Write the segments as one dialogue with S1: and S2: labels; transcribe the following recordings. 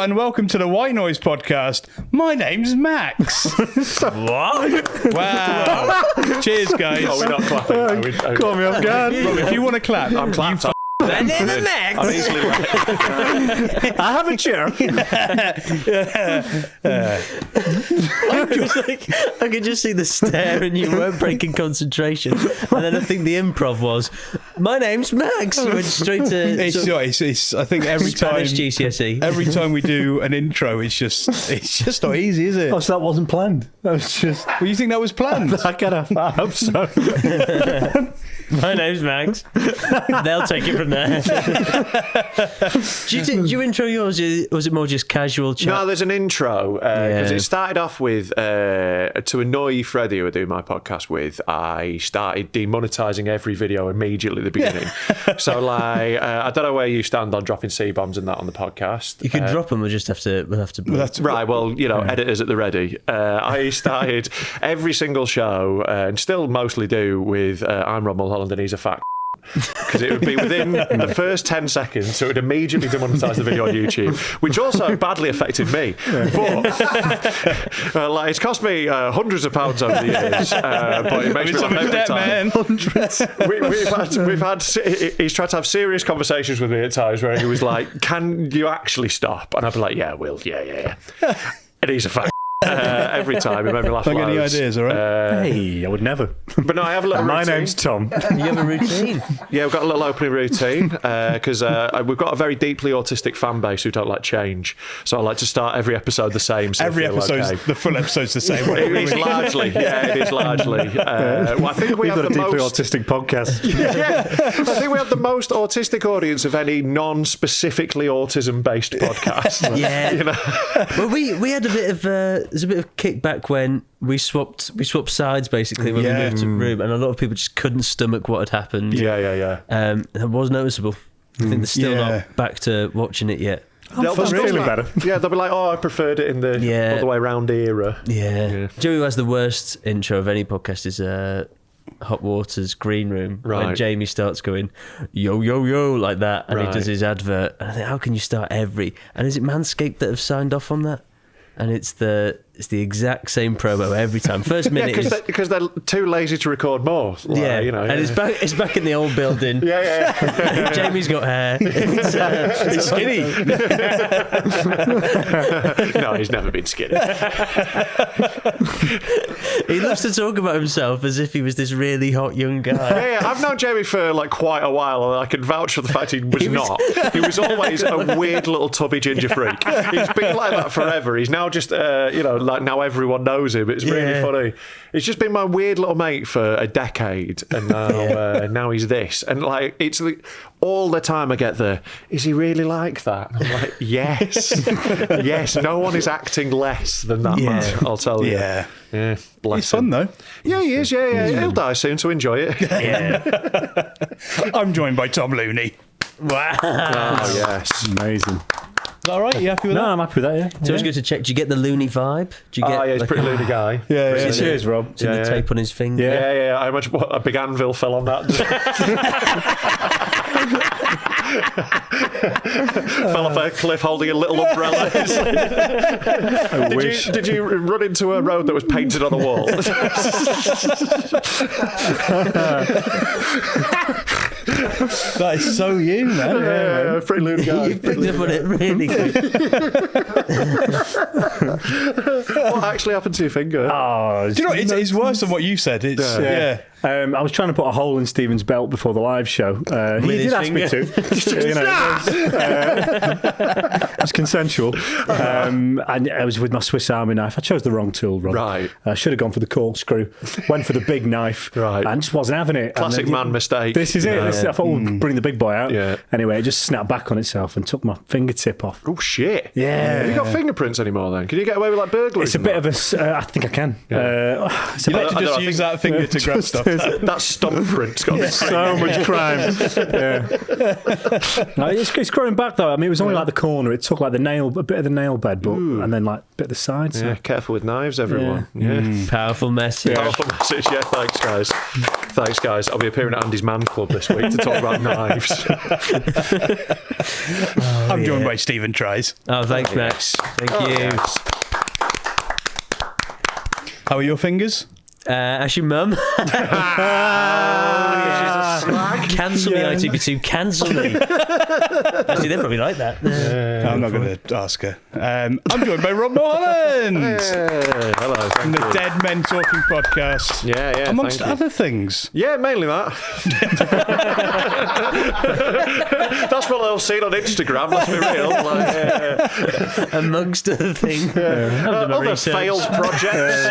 S1: and welcome to the White Noise podcast. My name's Max.
S2: What?
S1: Wow. Cheers, guys.
S3: Oh, we're not clapping.
S4: Call me off guard.
S1: If you want to clap,
S3: I'm clapped.
S2: My name is Max.
S3: I'm easily
S4: I have a chair.
S2: I could just see the stare and you weren't breaking concentration. And then I think the improv was, my name's Max. You went straight to
S1: it's I think every time
S2: Spanish GCSE.
S1: every time we do an intro, it's just not easy, is it?
S4: Oh, so that wasn't planned. That was just.
S1: Well, you think that was planned?
S4: I hope so.
S2: My name's Max. They'll take it from there. Did you intro yours? Was it more just casual chat?
S3: No, there's an intro because it started off with to annoy Freddie, who I do my podcast with. I started demonetizing every video immediately at the beginning. So, like, I don't know where you stand on dropping C-bombs and that on the podcast.
S2: You can drop them. We'll have to.
S3: Right, well, editors at the ready. I started every single show, and still mostly do, with I'm Rob Mulholland and he's a fat because it would be within the first 10 seconds, so it would immediately demonetise the video on YouTube, which also badly affected me. But it's cost me hundreds of pounds over the years, but it makes me laugh every time.
S1: Hundreds.
S3: We've had he's tried to have serious conversations with me at times where he was like, "Can you actually stop?" And I'd be like, "Yeah, I will. Yeah." And he's a fat. Every time it made me laugh.
S1: Don't get any ideas, all right?
S4: Hey, I would never.
S3: But no, I have a little
S4: My
S3: routine.
S4: name's Tom.
S2: You have a routine.
S3: Yeah, we've got a little opening routine because we've got a very deeply autistic fan base who don't like change. So I like to start every episode the same. So
S1: Every
S3: I feel
S1: episode's
S3: okay.
S1: the full episode's the same.
S3: It is largely. Well, I think we
S4: We've
S3: have
S4: got a
S3: the
S4: deeply
S3: most.
S4: autistic podcast.
S3: Yeah, I think we have the most autistic audience of any non-specifically autism-based podcast.
S2: Yeah.
S3: You know?
S2: Well, we had a bit of there's a bit of kickback when we swapped sides basically when we moved to room, and a lot of people just couldn't stomach what had happened.
S3: Yeah.
S2: It was noticeable. I think they're still
S1: Yeah.
S2: not back to watching it yet.
S3: They'll
S4: feeling better.
S3: Yeah, they'll be like, "Oh, I preferred it in the all the way round era."
S2: Yeah. Joey, who has the worst intro of any podcast, is Hot Water's Green Room, when
S3: Right.
S2: Jamie starts going yo yo yo like that, and he
S3: Right.
S2: does his advert. And I think, how can you start every? And is it Manscaped that have signed off on that? And it's the exact same promo every time. First minute is
S3: because they're too lazy to record more. Like,
S2: and it's back in the old building.
S3: Yeah.
S2: Jamie's got hair. He's
S1: skinny.
S3: No, he's never been skinny.
S2: He loves to talk about himself as if he was this really hot young guy.
S3: Yeah, I've known Jamie for like quite a while, and I can vouch for the fact he was not. He was always a weird little tubby ginger freak. He's been like that forever. He's now just, like now everyone knows him. It's really funny. He's just been my weird little mate for a decade, and now he's this. And like, it's like, all the time I get is he really like that? And I'm like, yes. Yes, no one is acting less than that man, I'll tell you.
S1: Yeah.
S3: Bless
S1: He's fun,
S3: him.
S1: though.
S3: Yeah, he is. Yeah. He'll die soon, so enjoy it.
S1: I'm joined by Tom Looney.
S2: Wow.
S3: Oh, yes.
S4: Amazing.
S1: Is that all right? You happy with
S4: No,
S1: that?
S4: I'm happy with that, yeah.
S2: So I was going to check, do you get the loony vibe? Do you get
S3: He's a pretty loony guy.
S1: Yeah.
S4: Cheers, Rob.
S2: to the tape on his finger?
S4: Yeah.
S3: I imagine a big anvil fell on that. Fell off a cliff holding a little umbrella. Did you run into a road that was painted on a wall?
S1: That is so you, man.
S3: Yeah, pretty loony guy.
S2: You picked up on it really good.
S3: What actually happened to your finger?
S4: Oh,
S1: Do you know what? It's worse than what you said. It's yeah.
S4: I was trying to put a hole in Stephen's belt before the live show. He did ask me to. It was consensual. And I was with my Swiss Army knife. I chose the wrong tool, Rob.
S3: Right.
S4: I should have gone for the corkscrew. Went for the big knife.
S3: Right.
S4: And just wasn't having it.
S3: Classic
S4: And then,
S3: man mistake.
S4: This is it. I thought we'd bring the big boy out.
S3: Yeah.
S4: Anyway, it just snapped back on itself and took my fingertip off.
S3: Oh, shit.
S4: Yeah.
S3: Have you got fingerprints anymore then? Can you get away with like burglary?
S4: It's a bit of a... I think I can. It's a
S1: You like
S4: bit
S1: to just use that finger to grab stuff.
S3: That stump print's got to be
S4: so much crime. No, it's growing back though. I mean, it was only like the corner. It took like a bit of the nail bed, but and then like a bit of the side. So.
S3: Yeah, careful with knives, everyone. Yeah.
S2: Powerful message.
S3: Powerful message. Yeah, thanks, guys. Thanks, guys. I'll be appearing at Andy's Man Club this week to talk about knives.
S1: I'm joined by Stephen Tries.
S2: Oh, thanks, Max. Thank you.
S3: Yes.
S1: How are your fingers?
S2: Ask your mum. Cancel me, ITV2. Cancel me. Actually, they'd probably like that.
S1: I'm not going to ask her. I'm joined by Rob Mulholland.
S3: Hello.
S1: From the Dead Men Talking podcast.
S3: Yeah.
S1: Amongst
S3: thank you.
S1: other things.
S3: Yeah, mainly that. That's what I've seen on Instagram, let's be real.
S2: Amongst other things.
S3: Other failed projects.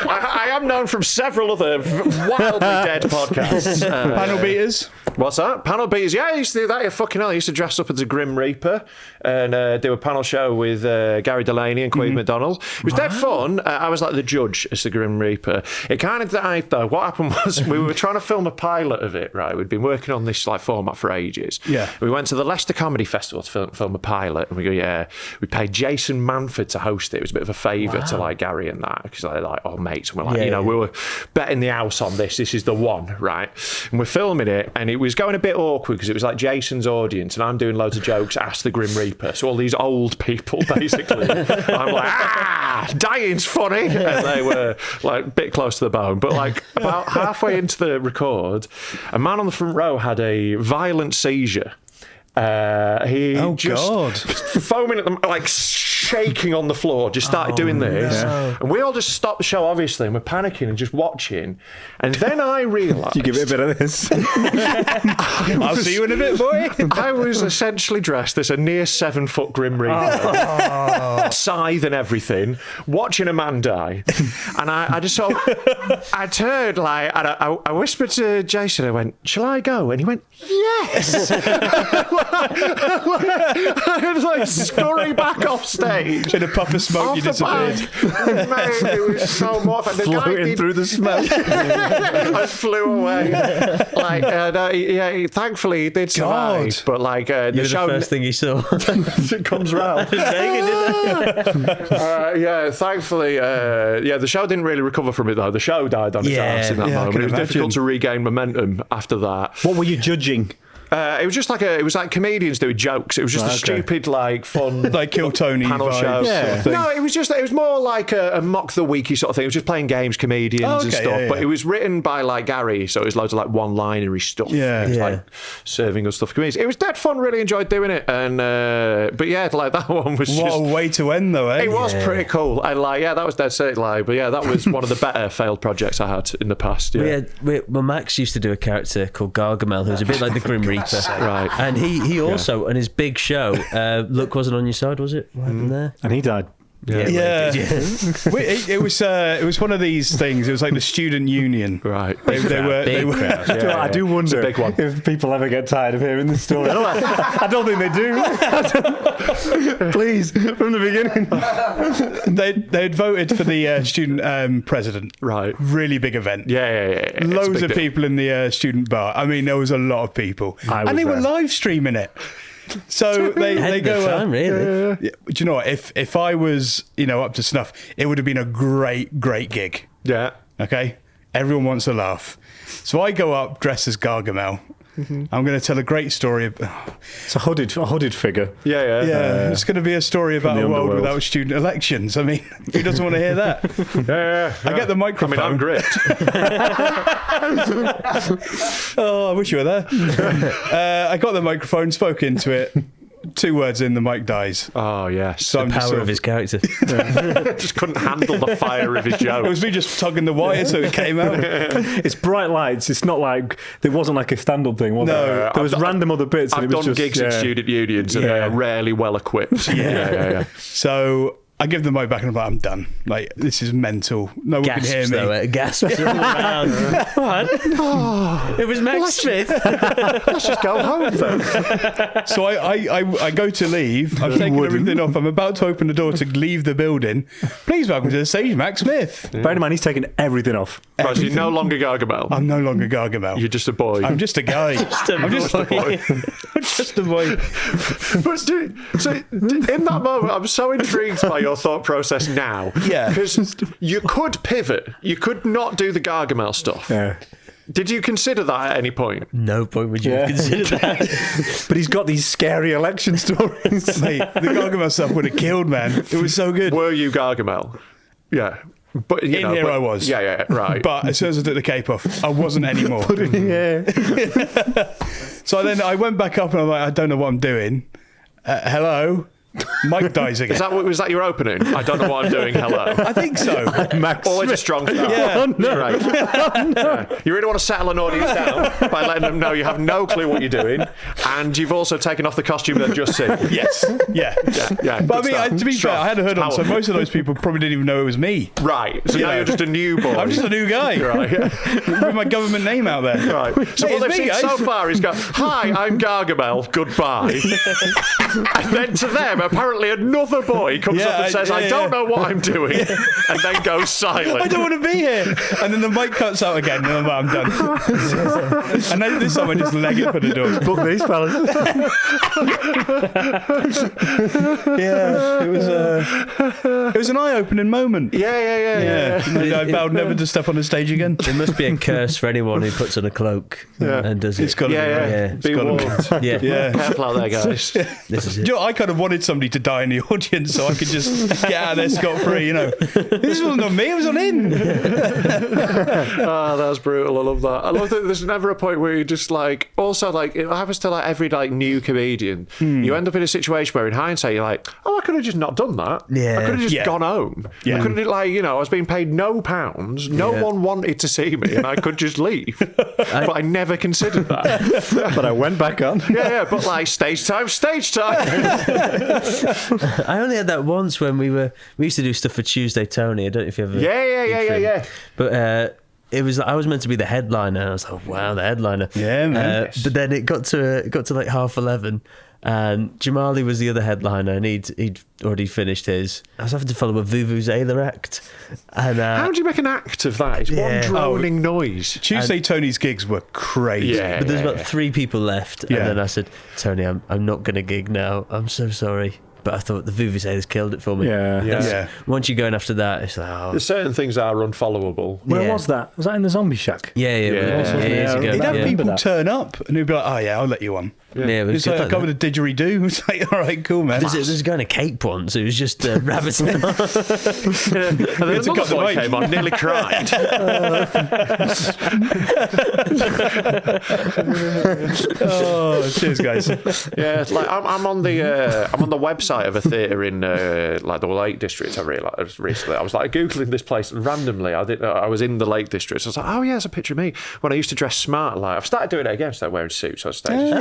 S3: I am known from several other wildly dead podcasts.
S1: Panel beaters.
S3: What's that? Panel beaters. Yeah, I used to do that. Yeah, fucking hell. I used to dress up as a Grim Reaper and do a panel show with Gary Delaney and Queen McDonald. It was dead fun. I was like the judge as the Grim Reaper. It kind of died though. What happened was we were trying to film a pilot of it, right? We'd been working on this like format for ages.
S1: Yeah.
S3: We went to the Leicester Comedy Festival to film a pilot, and we go, yeah. We paid Jason Manford to host it. It was a bit of a favour to like Gary and that, because they're like all mates. And we're like, we were betting the house on this. This is the one, right? And we're filming it, and it was going a bit awkward because it was like Jason's audience, and I'm doing loads of jokes, ask the Grim Reaper. So all these old people, basically. I'm like, dying's funny. And they were like a bit close to the bone. But like about halfway into the record, a man on the front row had a violent seizure. Foaming at them, like shaking on the floor, just started doing this. No. And we all just stopped the show, obviously, and we're panicking and just watching. And then I realised...
S4: You give it a bit of this.
S1: I'll see you in a bit, boy.
S3: I was essentially dressed as a near 7 foot Grim Reaper, scythe and everything, watching a man die. And I just sort of... I turned, like, and I whispered to Jason, I went, shall I go? And he went, yes! I was like, scurry back off stage.
S1: In a puff of smoke, you disappeared.
S3: Mate, it was so mortifying.
S4: Floating through the smoke.
S3: I flew away. Like, thankfully he did survive.
S1: God.
S3: But like, the show.
S2: The first thing you saw.
S3: It comes round. Thankfully, the show didn't really recover from it though. The show died on its ass in that moment. It was difficult to regain momentum after that.
S4: What were you judging?
S3: It was just like it was like comedians doing jokes. It was just a stupid, like, fun,
S1: like Kill Tony
S3: panel show.
S1: Sort of thing.
S3: No, it was more like a mock the weeky sort of thing. It was just playing games, comedians and stuff. But it was written by like Gary, so it was loads of like one-linery stuff. It was like serving us stuff. Comedians. It was dead fun. Really enjoyed doing it. And but yeah, like that one was
S1: what a way to end though. Eh?
S3: It was pretty cool. And like that was dead sick. Like, but yeah, that was one of the better failed projects I had in the past. Yeah.
S2: Well, Max used to do a character called Gargamel, who was a bit like the Grim Reaper.
S3: Right.
S2: And he also, on his big show, Luck Wasn't On Your Side, was it? What happened there?
S4: And he died.
S1: It was one of these things. It was like the student union,
S3: right?
S1: They were.
S4: I do wonder if people ever get tired of hearing this story. I don't think they do. Please, from the beginning.
S1: They had voted for the student president.
S3: Right.
S1: Really big event.
S3: Yeah.
S1: Loads of people in the student bar. I mean, there was a lot of people, and they were live streaming it. So they go.
S2: Really?
S1: Do you know what? If I was up to snuff, it would have been a great gig.
S3: Yeah.
S1: Okay. Everyone wants a laugh, so I go up dressed as Gargamel. I'm going to tell a great story.
S4: It's a hooded figure.
S1: Yeah. It's going to be a story about a world without student elections. I mean, who doesn't want to hear that?
S3: Yeah.
S1: I get the microphone.
S3: I mean, I'm great.
S1: Oh, I wish you were there. I got the microphone, spoke into it. 2 words in, the mic dies.
S3: Oh, yes.
S1: So
S2: the power of his character.
S3: Just couldn't handle the fire of his joke.
S1: It was me just tugging the wire so it came out.
S4: It's bright lights. It's not like... It wasn't like a stand-up thing, was it? There was random other bits.
S3: I've done gigs in student unions and they are rarely well-equipped. Yeah.
S1: So... I give the mic back and I'm like, I'm done. Like, this is mental. No one can hear me.
S2: Gasps all around. What? It was Max Smith.
S3: Let's just go home then.
S1: So I go to leave. I'm taking everything off. I'm about to open the door to leave the building. Please welcome to the stage, Max Smith.
S4: Bear in mind, he's taking everything off.
S3: Right, so you're no longer Gargamel.
S1: I'm no longer Gargamel.
S3: You're just a boy.
S1: I'm just a guy. I'm just a boy. I'm just a boy.
S3: But so in that moment, I'm so intrigued by your thought process now.
S1: Yeah.
S3: Because you could pivot. You could not do the Gargamel stuff.
S4: Yeah.
S3: Did you consider that at any point?
S2: No point would you have considered that.
S4: But he's got these scary election stories.
S1: Mate, the Gargamel stuff would have killed, man. It was so good.
S3: Were you Gargamel? Yeah. But
S1: I was.
S3: Yeah, right.
S1: But as soon as I took the cape off, I wasn't anymore. So then I went back up and I'm like, I don't know what I'm doing. Hello? Mike dies again.
S3: Was that your opening? I don't know what I'm doing. Hello.
S1: I think so.
S4: Max
S3: Always a
S4: Smith.
S3: strong start.
S1: Yeah.
S4: Oh, no.
S3: Right. Yeah. You really want to settle an audience down by letting them know you have no clue what you're doing, and you've also taken off the costume they've just seen.
S1: Yes. Yeah.
S3: Yeah.
S1: But I
S3: good
S1: mean,
S3: stuff.
S1: to be fair, I had a hood on, so
S3: Powerful.
S1: most of those people probably didn't even know it was me.
S3: Right. So now
S1: know.
S3: you're just a new boy.
S1: I'm just a new guy.
S3: Right.
S1: With my government name out there.
S3: Right. So
S1: Hey,
S3: what they've
S1: it's me,
S3: seen so
S1: guys.
S3: far is go, hi, I'm Gargamel, goodbye. And then to them, apparently another boy comes up and says, I don't know what I'm doing, and then goes silent.
S1: I don't want to be here. And then the mic cuts out again, and I'm like, I'm done. And then this time I just leg it for the door.
S4: Book these fellas.
S1: Yeah, it was an eye-opening moment.
S3: Yeah.
S1: I vowed never to step on the stage again.
S2: It must be a curse for anyone who puts on a cloak and does it.
S1: It's got to be.
S3: Yeah.
S2: Yeah.
S3: Be
S1: gotta be.
S3: warned.
S2: Yeah.
S1: Yeah.
S3: Careful out there, guys.
S2: This is it.
S1: You know, I kind of wanted somebody to die in the audience so I could just get out of there scot-free, you know. This wasn't on me, it was on him.
S3: Oh, that's brutal. I love that. I love that there's never a point where you just like, also like, it happens to like every like new comedian. You end up in a situation where in hindsight you're like, oh, I could have just not done that.
S2: Yeah.
S3: I could have just
S1: Yeah.
S3: gone home.
S1: Yeah.
S3: I could have like, I was being paid no pounds. No one wanted to see me and I could just leave. But I never considered that.
S4: But I went back on.
S3: Yeah, but like stage time.
S2: I only had that once when we used to do stuff for Tuesday Tony. I don't know if you ever.
S3: Yeah.
S2: But it was I was meant to be the headliner. And I was like, wow, the headliner.
S1: Yeah, man.
S2: But then it got to like 11:30, and Jamali was the other headliner, and he'd already finished his. I was having to follow a Vuvuzela act, and
S3: How do you make an act of that? It's
S2: Yeah.
S3: one droning noise.
S1: Tuesday Tony's gigs were crazy.
S3: Yeah.
S2: but there's about 3 people left,
S1: Yeah.
S2: and then I said, Tony, I'm not going to gig now. I'm so sorry. But I thought the Vuvuzelas killed it for me.
S4: Yeah.
S1: Yeah.
S2: Once you go in after that, it's like, oh,
S3: There's certain things that are unfollowable.
S4: Where
S2: Yeah.
S4: was that? Was that in the Zombie Shack?
S2: yeah,
S3: Yeah.
S2: years ago.
S1: He'd have
S2: yeah.
S1: people
S4: that.
S1: turn up and he'd be like, oh yeah, I'll let you on.
S2: Yeah, it was
S1: It's
S2: good
S1: like,
S2: like
S1: come
S2: that.
S1: with a didgeridoo. It's like, all right, cool, man.
S2: There's a guy in a cape once who was just rabbiting on.
S3: And then
S1: to cut
S3: another
S1: the
S3: boy
S1: mic.
S3: came on, nearly cried.
S1: Oh, cheers, guys.
S3: Yeah, it's like I'm on the website of a theatre in like the Lake District. I realised recently. I was like googling this place and randomly I was in the Lake District. So I was like, oh yeah, it's a picture of me when I used to dress smart. Like I've started doing it again. Started wearing suits on stage.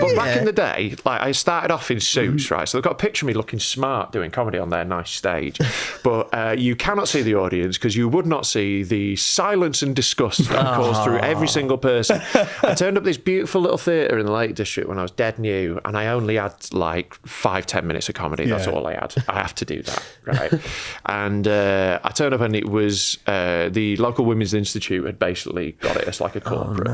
S3: But back in the day, like I started off in suits, right? So they've got a picture of me looking smart doing comedy on their nice stage. But you cannot see the audience because you would not see the silence and disgust that caused through every single person. I turned up this beautiful little theatre in the Lake District when I was dead new, and I only had like 5-10 minutes of comedy. That's all I had. I have to do that, right? And I turned up, and it was the local Women's Institute had basically got it as like a corporate.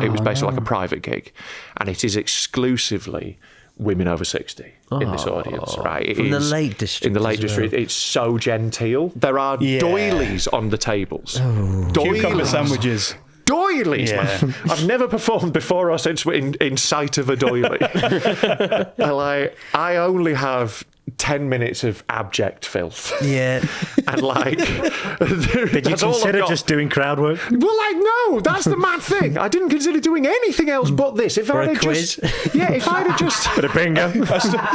S3: It was basically like a private gig, and it is exclusively women over 60 in this audience, right? It
S2: From the
S3: is-
S2: Lake District
S3: In the Lake
S2: as well.
S3: District, it's so genteel. There are doilies on the tables.
S1: Cucumber
S3: Doilies.
S1: sandwiches.
S3: Doilies,
S1: Yeah.
S3: man. I've never performed before or since in sight of a doily. I only have 10 minutes of abject filth.
S2: Yeah.
S3: And like,
S4: Did you consider just doing crowd work?
S3: Well, like, no, that's the mad thing. I didn't consider doing anything else but this. If
S2: a
S3: I'd have
S2: quiz?
S3: just, if I'd have just,
S4: Bit of bingo.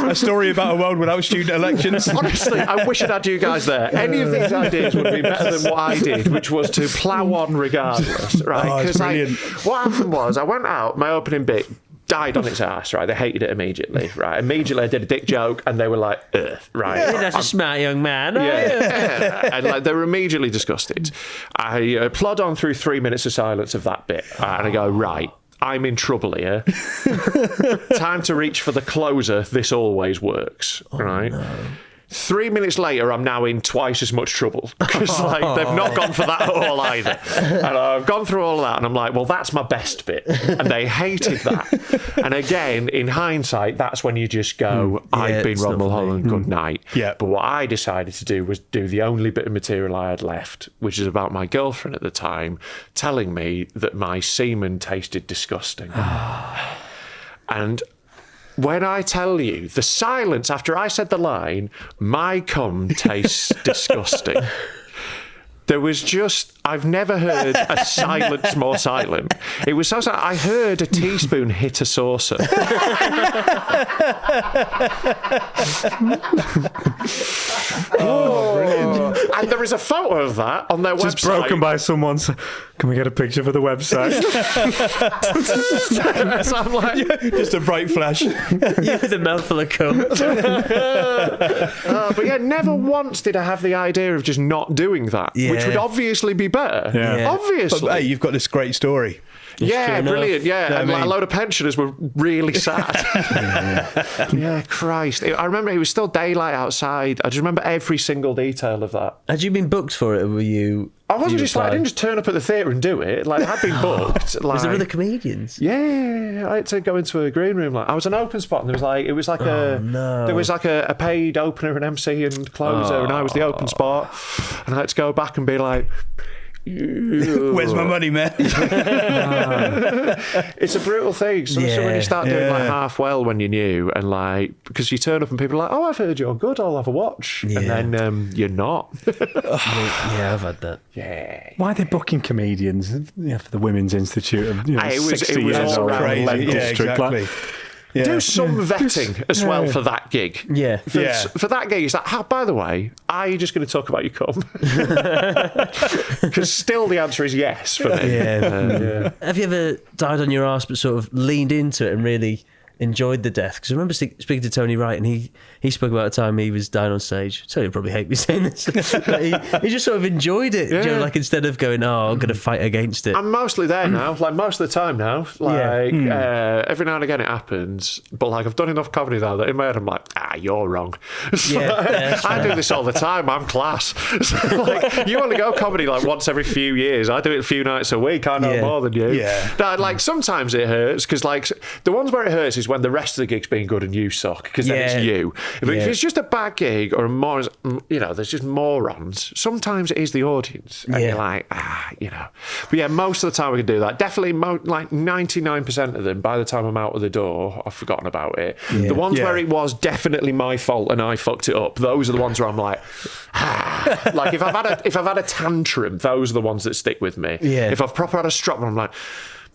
S1: A story about a world without student elections.
S3: honestly, I wish I'd had you guys there. Any of these ideas would be better than what I did, which was to plough on regardless, right?
S1: Oh, it's brilliant.
S3: What happened was, I went out, my opening bit died on its ass, right? They hated it immediately, right? Immediately I did a dick joke and they were like, ugh, right?
S2: That's a smart young man.
S3: Yeah. And like they were immediately disgusted. I plod on through 3 minutes of silence of that bit, and I go, right, I'm in trouble here. Time to reach for the closer. This always works, right?
S2: No.
S3: 3 minutes later, I'm now in twice as much trouble because they've not gone for that at all either. And I've gone through all of that, and I'm like, well, that's my best bit, and they hated that. And again, in hindsight, that's when you just go, I've been Rob Mulholland, good night.
S1: Yeah.
S3: But what I decided to do was do the only bit of material I had left, which is about my girlfriend at the time telling me that my semen tasted disgusting. And when I tell you, the silence after I said the line, my cum tastes disgusting, there was just, I've never heard a silence more silent. It was so silent. I heard a teaspoon hit a saucer.
S1: Brilliant.
S3: And there is a photo of that on their website.
S4: Just broken by someone's. Can we get a picture for the website?
S3: So I'm like,
S1: Just a bright flash.
S2: You with a mouthful of cum.
S3: but yeah, never once did I have the idea of just not doing that, which would obviously be better.
S4: Yeah.
S3: Obviously.
S1: But hey, you've got this great story.
S3: Yeah,
S2: true
S3: brilliant. Yeah,
S1: enough.
S3: and
S1: I mean-
S3: a load of pensioners were really sad. Yeah, Christ. I remember it was still daylight outside. I just remember every single detail of that.
S2: Had you been booked for it, or were you?
S3: I wasn't
S2: you
S3: just like, I
S2: applied?
S3: didn't just turn up at the theatre and do it. Like, I'd been booked. Like,
S2: Was there other comedians?
S3: yeah, I had to go into a green room. Like, I was an open spot, and there was like, it was like there was like a paid opener and MC and closer, and I was the open spot, and I had to go back and be like,
S1: Where's my money, man?
S3: it's a brutal thing. So when you start doing like half well when you're new, and like, because you turn up and people are like, oh, I've heard you're good, I'll have a watch, and then you're not.
S2: Yeah, I've had that.
S3: Yeah.
S4: Why are they booking comedians for the Women's Institute of
S3: It was
S4: 60 years
S3: all
S4: old?
S1: crazy.
S4: Lead
S1: Yeah,
S4: District, like-
S1: exactly. Yeah.
S3: Do some vetting as well for that gig.
S2: Yeah.
S3: For that gig, it's like, by the way, are you just going to talk about your cum? Because still the answer is yes for me.
S2: Yeah. Have you ever died on your arse but sort of leaned into it and really enjoyed the death? Because I remember speaking to Tony Wright, and he spoke about a time he was dying on stage. Tony would probably hate me saying this, but he just sort of enjoyed it. You know, like, instead of going, I'm going to fight against it.
S3: I'm mostly there now, like most of the time now. Like every now and again it happens, but like I've done enough comedy now that in my head I'm like, you're wrong. So, I do this all the time. I'm class. So, like, you only go comedy like once every few years. I do it a few nights a week. I know more than you.
S1: Yeah.
S3: Now, like sometimes it hurts because like the ones where it hurts is when the rest of the gig's been good and you suck, because then it's you. If it's just a bad gig or more, there's just morons. Sometimes it is the audience, and you're like, But yeah, most of the time we can do that. Definitely, like 99% of them. By the time I'm out of the door, I've forgotten about it.
S2: Yeah.
S3: The ones where it was definitely my fault and I fucked it up, those are the ones where I'm like, like if I've had a tantrum, those are the ones that stick with me.
S2: Yeah.
S3: If I've proper had a strop, I'm like,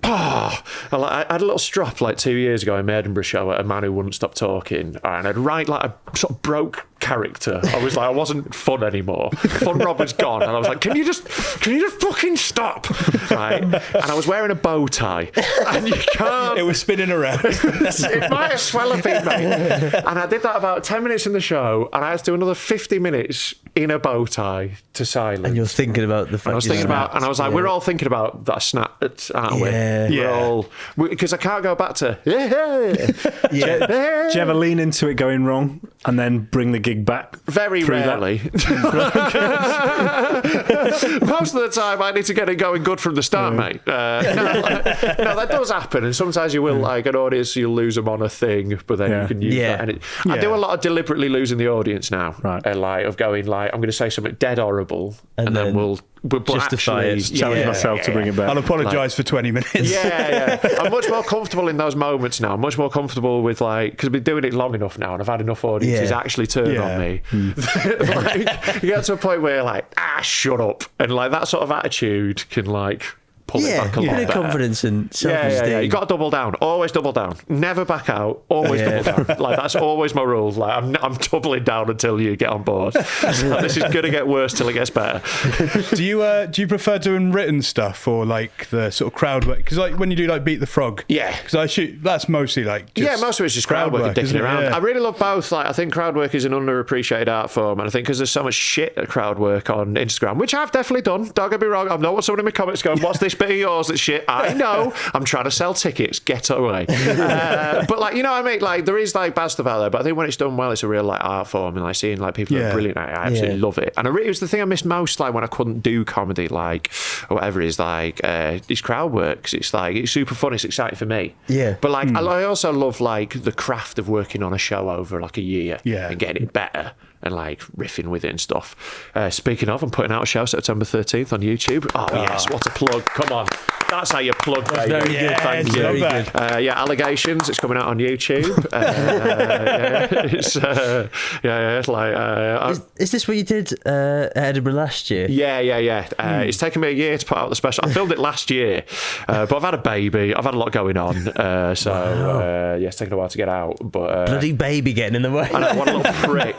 S3: I had a little strop like 2 years ago in my Edinburgh show at a man who wouldn't stop talking, and I'd write like a sort of broke character. I was like, I wasn't fun anymore. Fun Rob was gone, and I was like, can you just fucking stop? Right? And I was wearing a bow tie, and you can't.
S1: It was spinning around.
S3: It might as well have been, mate. And I did that about 10 minutes in the show, and I had to do another 50 minutes in a bow tie to silence.
S2: And you're thinking about the fact
S3: I was thinking about, and I was like, we're all thinking about that snap, aren't we?
S2: Yeah.
S3: We're all, because I can't go back to,
S4: Do you ever lean into it going wrong and then bring the gig back?
S3: Very
S4: through
S3: rarely. Most of the time, I need to get it going good from the start, mate. No, that does happen, and sometimes you will, like an audience, you'll lose them on a thing, but then you can use that. And I do a lot of deliberately losing the audience now, like of going like, I'm going to say something dead horrible, and then we'll
S2: justify
S3: actually,
S2: it.
S4: Challenge myself to bring it back.
S1: I'll apologise for 20 minutes.
S3: Yeah. I'm much more comfortable in those moments now. I'm much more comfortable with, like, because I've been doing it long enough now, and I've had enough audiences actually turn on me. Like, you get to a point where you're like, shut up, and like that sort of attitude can like pull it back a lot
S2: bit of
S3: better.
S2: confidence and self-esteem.
S3: Yeah. You got to double down. Always double down. Never back out. Always double down. Like, that's always my rule. Like, I'm doubling down until you get on board. Like, this is gonna get worse till it gets better.
S1: Do you prefer doing written stuff or like the sort of crowd work? Because like when you do like Beat the Frog, because I shoot, that's mostly like just
S3: most of it's just crowd work and dicking
S1: isn't it?
S3: around.
S1: Yeah.
S3: I really love both. Like, I think crowd work is an underappreciated art form, and I think because there's so much shit at crowd work on Instagram, which I've definitely done. Don't get me wrong. I've not want someone in my comments going, "What's this this bit of yours that's shit. I know. I'm trying to sell tickets. Get away. But like, you know what I mean? Like, there is like bad stuff out there, but I think when it's done well, it's a real like art form, and like seeing like people who are brilliant at it, I absolutely love it. And it was the thing I missed most, like when I couldn't do comedy, like or whatever it is, like it's crowd work. 'Cause it's like it's super fun. It's exciting for me.
S2: Yeah.
S3: But like I also love like the craft of working on a show over like a year and getting it better. And like riffing with it and stuff. Speaking of, I'm putting out a show September 13th on YouTube. Oh yes, what a plug! Come on, that's how you plug, baby.
S2: Very good, thank you.
S3: Very good. Allegations. It's coming out on YouTube. It's like.
S2: Is this what you did at Edinburgh last year?
S3: Yeah. It's taken me a year to put out the special. I filmed it last year, but I've had a baby. I've had a lot going on, it's taken a while to get out. But
S2: bloody baby getting in the way.
S3: I know, what a little prick.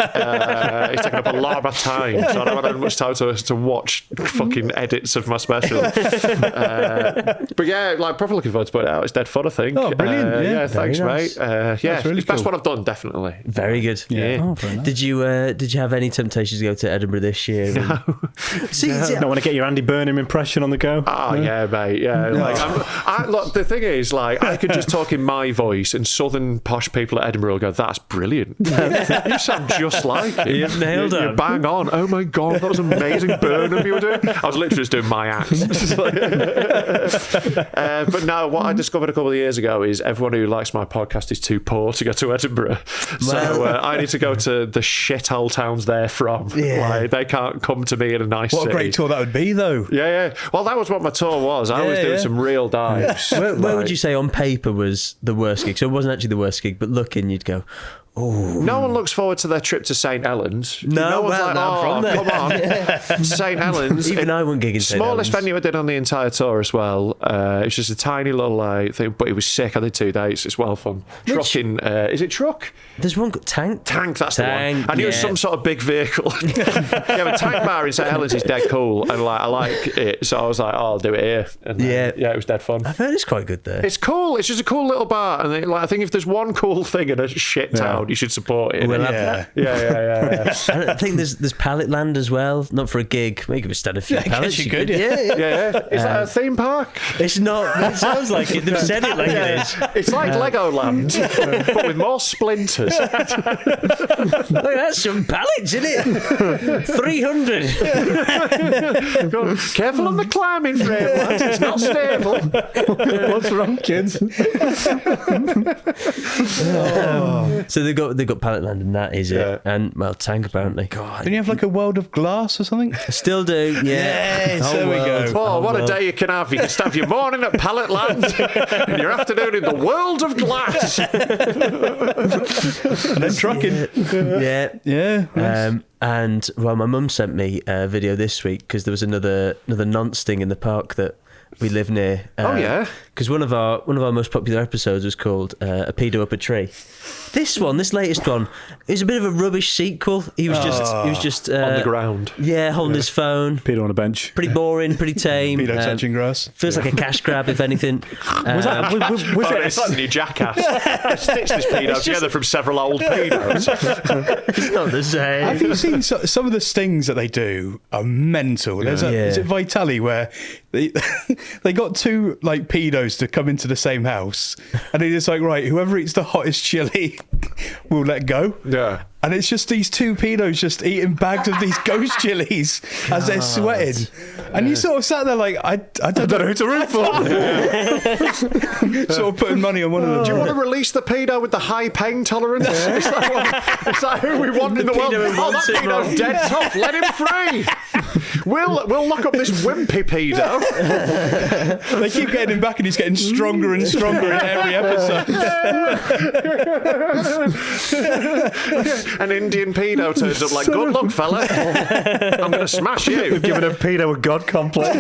S3: It's taken up a lot of my time, so I haven't had much time to watch fucking edits of my special. But yeah, like proper looking forward to putting it out. It's dead fun, I think.
S1: Oh, brilliant!
S3: Thanks,
S2: nice.
S3: mate. It's
S1: really
S3: best
S1: cool.
S3: one I've done, definitely.
S2: Very good.
S3: Yeah.
S4: Oh, very nice.
S2: Did you have any temptations to go to Edinburgh this year?
S3: No.
S2: See,
S4: Don't want to get your Andy Burnham impression on the go.
S3: Oh yeah, mate. Yeah, like look. The thing is, like, I could just talk in my voice, and southern posh people at Edinburgh will go, "That's brilliant. You sound just like it.
S2: You've nailed it.
S3: You're bang on. Oh my god, that was amazing, Burnham. You were doing. I was literally just doing my act." But no, what I discovered a couple of years ago is everyone who likes my podcast is too poor to go to Edinburgh. So I need to go to the shithole towns they're from.
S2: Yeah.
S3: Like, they can't come to me in a nice
S1: What
S3: city.
S1: a great tour that would be, though.
S3: Yeah. Well, that was what my tour was. I was doing some real dives.
S2: Where would you say on paper was the worst gig? So it wasn't actually the worst gig, but looking, you'd go, oh.
S3: No one looks forward to their trip to St Helens.
S2: No,
S3: one's
S2: well,
S3: like,
S2: no, I'm from there.
S3: come on. St Helens.
S2: Even I wouldn't gig in St.
S3: Smallest
S2: Helens.
S3: venue I did on the entire tour as well. It's just a tiny little thing, but it was sick. I did 2 days. It's well fun. Trucking. Is it truck?
S2: There's one Tank.
S3: Tank, that's the one. I knew it was
S2: yeah.
S3: some sort of big vehicle. But Tank Bar in St Helens is dead cool, and like I like it, so I was like, I'll do it here. And it was dead fun.
S2: I've heard it's quite good there.
S3: It's cool. It's just a cool little bar, and like I think if there's one cool thing in a shit town, you should support it.
S2: We'll have that.
S3: Yeah.
S2: And I think there's Pallet Land as well. Not for a gig. Maybe we could stand a few pallets.
S1: you could,
S3: Yeah. Is that a theme park?
S2: It's not. But it sounds like it. They've said it like it is.
S3: It's like Legoland, but with more splinters.
S2: Look, that's some pallets, isn't it? 300.
S3: Careful on the climbing frame, lads. It's not stable.
S4: What's wrong, kids?
S2: So they've got Pallet Land, and that is it. And well, Tank apparently. God,
S1: Didn't you have like a world of glass or something?
S2: still do. Yeah.
S1: Yes, there we go.
S3: Oh, what a day you can have. You can have your morning at Pallet Land and your afternoon in the world of glass.
S1: And then trucking.
S2: Yeah.
S1: Nice.
S2: And well, my mum sent me a video this week because there was another nonce thing in the park that we live near. Because one of our most popular episodes was called "A Pedo Up a Tree." This latest one, is a bit of a rubbish sequel. He was just
S3: On the ground.
S2: Yeah, holding his phone.
S4: Pedo on a bench.
S2: Pretty boring, pretty tame.
S1: Pedo touching grass.
S2: Feels like a cash grab, if anything.
S4: Was
S3: It's like the new Jackass. Stitch this pedo together from several old pedos.
S2: It's not the same.
S1: Have you seen some of the stings that they do are mental? There's is it Vitali where they got 2 like pedos to come into the same house, and they just like, right, whoever eats the hottest chili will let go.
S3: Yeah.
S1: And it's just these 2 pedos just eating bags of these ghost chilies as they're sweating. And you sort of sat there like, I don't know who to root for. Sort of putting money on one of them.
S3: Do you want to release the pedo with the high pain tolerance? It's like who we want in the world. Oh, that pedo's dead tough. Let him free. We'll lock up this wimpy pedo.
S1: They keep getting him back and he's getting stronger and stronger in every episode.
S3: An Indian pedo turns up like, good luck, fella. I'm going to smash you.
S4: We've given a pedo a god complex.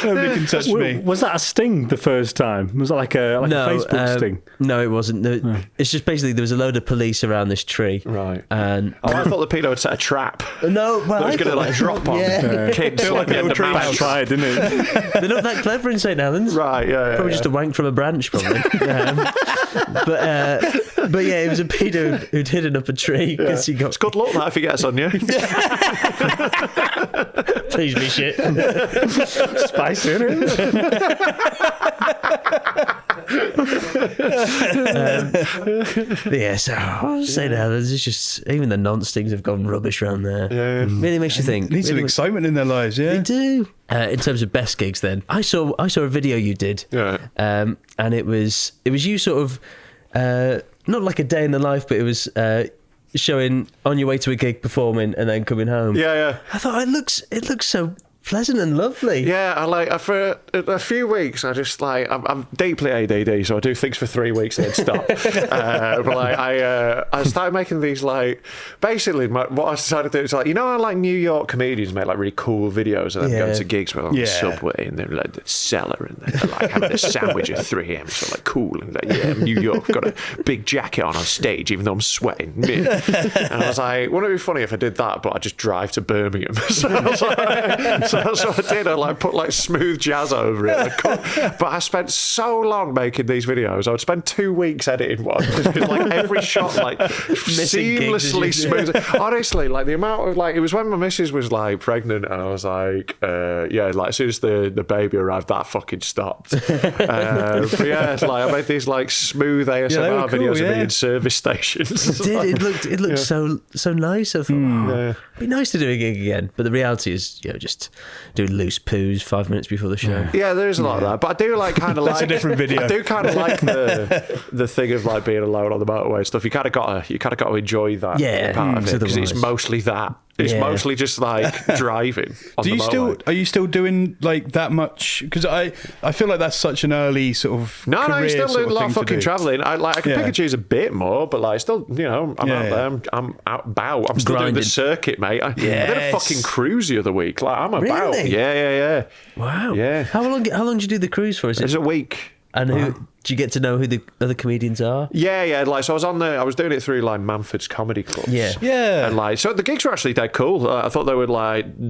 S1: Nobody can touch me.
S4: Was that a sting the first time? Was that like a Facebook sting?
S2: No, it wasn't. It's just basically there was a load of police around this tree.
S3: Right.
S2: And
S3: I thought the pedo had set a trap.
S2: no, well,
S3: That was going to like drop on kids.
S1: Feel like a little tree house.
S4: Tried, didn't it?
S2: they're not that clever in St Helens.
S3: Right, yeah.
S2: Probably just a wank from a branch, probably. But yeah, it was a pedo who'd hidden up a tree because he got.
S3: It's good luck that if he gets on you.
S2: Please be shit.
S4: Spicy, isn't
S2: Yeah, so I was saying now, there's just even the non-stings have gone rubbish around there.
S3: Yeah.
S2: Really makes you think.
S1: Need some
S2: Really
S1: excitement in their lives, yeah.
S2: They do. In terms of best gigs, then I saw a video you did,
S3: Yeah.
S2: and it was you sort of not like a day in the life, but it was showing on your way to a gig, performing, and then coming home.
S3: Yeah.
S2: I thought it looks so pleasant and lovely.
S3: Yeah, for a few weeks, I just I'm deeply ADD, so I do things for 3 weeks and then stop. But I started making these basically what I decided to do is how New York comedians make really cool videos and then go to gigs where they're on the subway and they're the cellar and they're having a sandwich at 3 a.m. So cool and New York, got a big jacket on stage even though I'm sweating. And I was like, wouldn't it be funny if I did that, but I just drive to Birmingham? So I was so that's what I did. I put smooth jazz over it. But I spent so long making these videos. I would spend 2 weeks editing one. Every shot seamlessly smooth. Honestly, the amount of it was when my missus was pregnant, and I was as soon as the baby arrived, that fucking stopped. But yeah, I made these smooth ASMR videos of me in service stations.
S2: It did. It looked so nice. I thought, it'd be nice to do a gig again. But the reality is, just do loose poos 5 minutes before the show.
S3: Yeah, there is a lot of that. But I do
S1: That's a different video.
S3: I do kind of like the thing of being alone on the motorway and stuff. You kind of got to enjoy that part of it, because it's mostly that. It's mostly just driving on the motorway.
S1: Are you still doing that much? Because I feel like that's such an early sort of
S3: No,
S1: career
S3: you're still
S1: sort
S3: doing
S1: of
S3: a lot
S1: thing
S3: of
S1: to
S3: fucking
S1: do.
S3: travelling. I can pick and choose a bit more, but still, I'm out there. I'm out about. I'm still doing the circuit, mate. I did a fucking cruise the other week. I'm about.
S2: Really?
S3: Yeah.
S2: Wow.
S3: Yeah.
S2: How long did you do the cruise for?
S3: It was a week.
S2: And who do you get to know who the other comedians are?
S3: Yeah. So I was doing it through Manford's Comedy Clubs.
S2: Yeah.
S3: And so the gigs were actually dead cool. I thought they would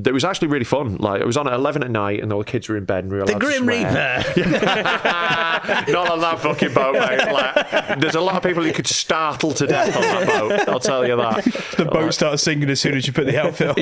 S3: it was actually really fun. It was on at 11 at night, and all the kids were in bed. And we were
S2: The
S3: allowed to
S2: Grim
S3: swear.
S2: Reaper.
S3: Not on that fucking boat, mate. There's a lot of people you could startle to death on that boat. I'll tell you that.
S1: The boat starts singing as soon as you put the outfit on.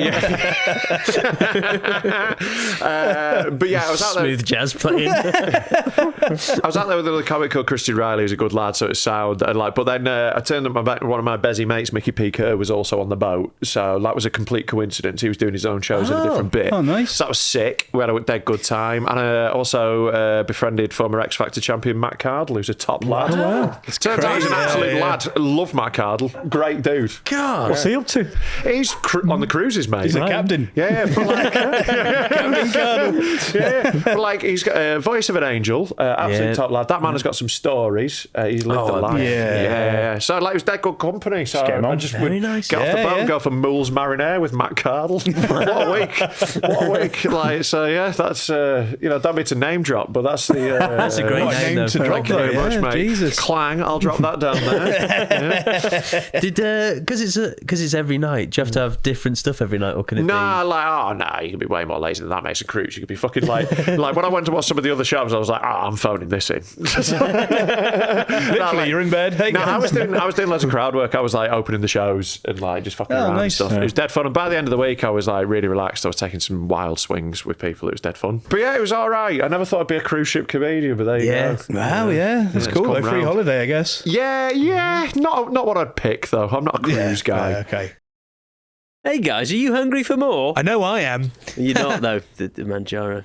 S3: But yeah, I was out there.
S2: Smooth jazz playing.
S3: I was out there with another comic called Christian Riley, who's a good lad, so it's sound. And but then I turned up one of my Bezzy mates, Mickey P. Kerr, was also on the boat. So that was a complete coincidence. He was doing his own shows in a different bit.
S1: Oh, nice.
S3: So that was sick. We had a dead good time. And I also befriended former X Factor champion Matt Cardle, who's a top lad.
S1: Oh, wow.
S3: Turns out he's an absolute lad. Love Matt Cardle. Great dude.
S2: God.
S4: What's he up to?
S3: He's on the cruises, mate.
S1: He's a captain.
S3: Yeah, but
S1: Captain Cardle.
S3: but he's got a voice of an angel, absolute top lad. That man has got some stories. He's lived a life.
S1: Yeah.
S3: So it was dead good company. So I just would
S2: Very nice.
S3: get off the boat and go for Moul's Marinair with Matt Cardle. What a week! What a week! So yeah, that's don't mean to name drop, but that's the
S2: That's a great
S1: What a
S2: name,
S1: name
S2: though.
S1: to drop,
S3: Thank you very
S1: though,
S3: much,
S1: yeah,
S3: mate.
S1: Jesus.
S3: Clang, I'll drop that down there.
S2: Did because it's every night. Do you have to have different stuff every night, or can it
S3: Nah, you can be way more lazy than that, mate. It's a cruise. You could be fucking like when I went to watch some of the other shows, I was like, I'm phoning this in.
S1: Literally, you're in bed. Hey,
S3: No,
S1: guys.
S3: I was doing loads of crowd work. I was opening the shows and just fucking around and
S1: nice.
S3: stuff. It was dead fun. And by the end of the week, I was really relaxed. I was taking some wild swings with people. It was dead fun. But yeah, it was all right. I never thought I'd be a cruise ship comedian, but there you go.
S1: Wow, yeah. That's cool.
S3: come
S1: A free
S3: round.
S1: holiday, I guess.
S3: Yeah. Not what I'd pick though. I'm not a cruise guy.
S1: Okay.
S2: Hey guys, are you hungry for more?
S1: I know I am.
S2: You're not though, the Manjaro.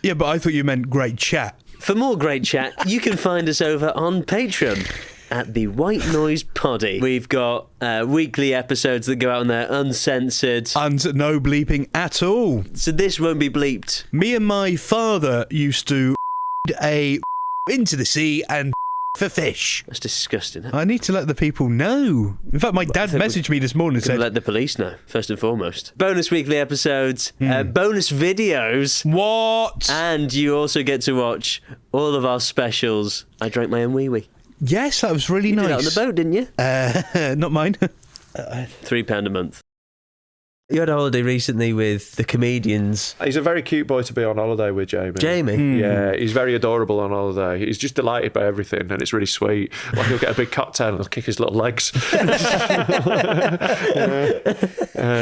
S1: Yeah, but I thought you meant great chat.
S2: For more great chat, you can find us over on Patreon at the White Noise Poddy. We've got weekly episodes that go out on there uncensored.
S1: And no bleeping at all.
S2: So this won't be bleeped.
S1: Me and my father used to into the sea and for fish.
S2: That's disgusting.
S1: I need to let the people know. In fact, my dad messaged me this morning and
S2: Can
S1: said,
S2: let the police know, first and foremost. Bonus weekly episodes, bonus videos,
S1: "What?"
S2: and you also get to watch all of our specials. I drank my own wee-wee.
S1: Yes, that was really
S2: You
S1: nice.
S2: did that on the boat, didn't you?
S1: Not mine.
S2: £3 a month. You had a holiday recently with the comedians.
S3: He's a very cute boy to be on holiday with, Jamie.
S2: Jamie?
S3: Yeah, he's very adorable on holiday. He's just delighted by everything, and it's really sweet. Like, he'll get a big cocktail and he'll kick his little legs.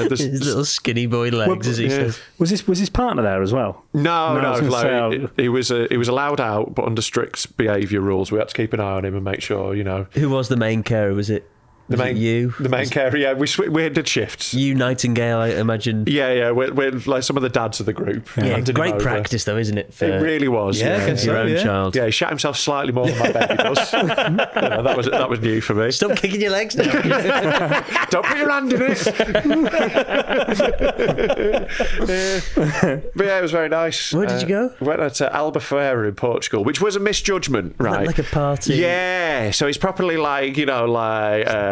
S2: His little skinny boy legs, as he says.
S4: Was his partner there as well?
S3: No.
S4: I was gonna say,
S3: He was allowed out, but under strict behaviour rules. We had to keep an eye on him and make sure,
S2: Who was the main carer? Was it you?
S3: The main carer, yeah. We did shifts.
S2: You, Nightingale, I imagine.
S3: Yeah. We're like some of the dads of the group.
S2: Yeah, great practice though, isn't it?
S3: It really was.
S1: Yeah,
S2: your own child.
S3: Yeah, he shat himself slightly more than my baby does. That was new for me.
S2: Stop kicking your legs now.
S3: Don't put your hand in it. But yeah, it was very nice.
S2: Where did you go?
S3: We went to Albufeira in Portugal, which was a misjudgment, right?
S2: Like a party.
S3: Yeah, so it's properly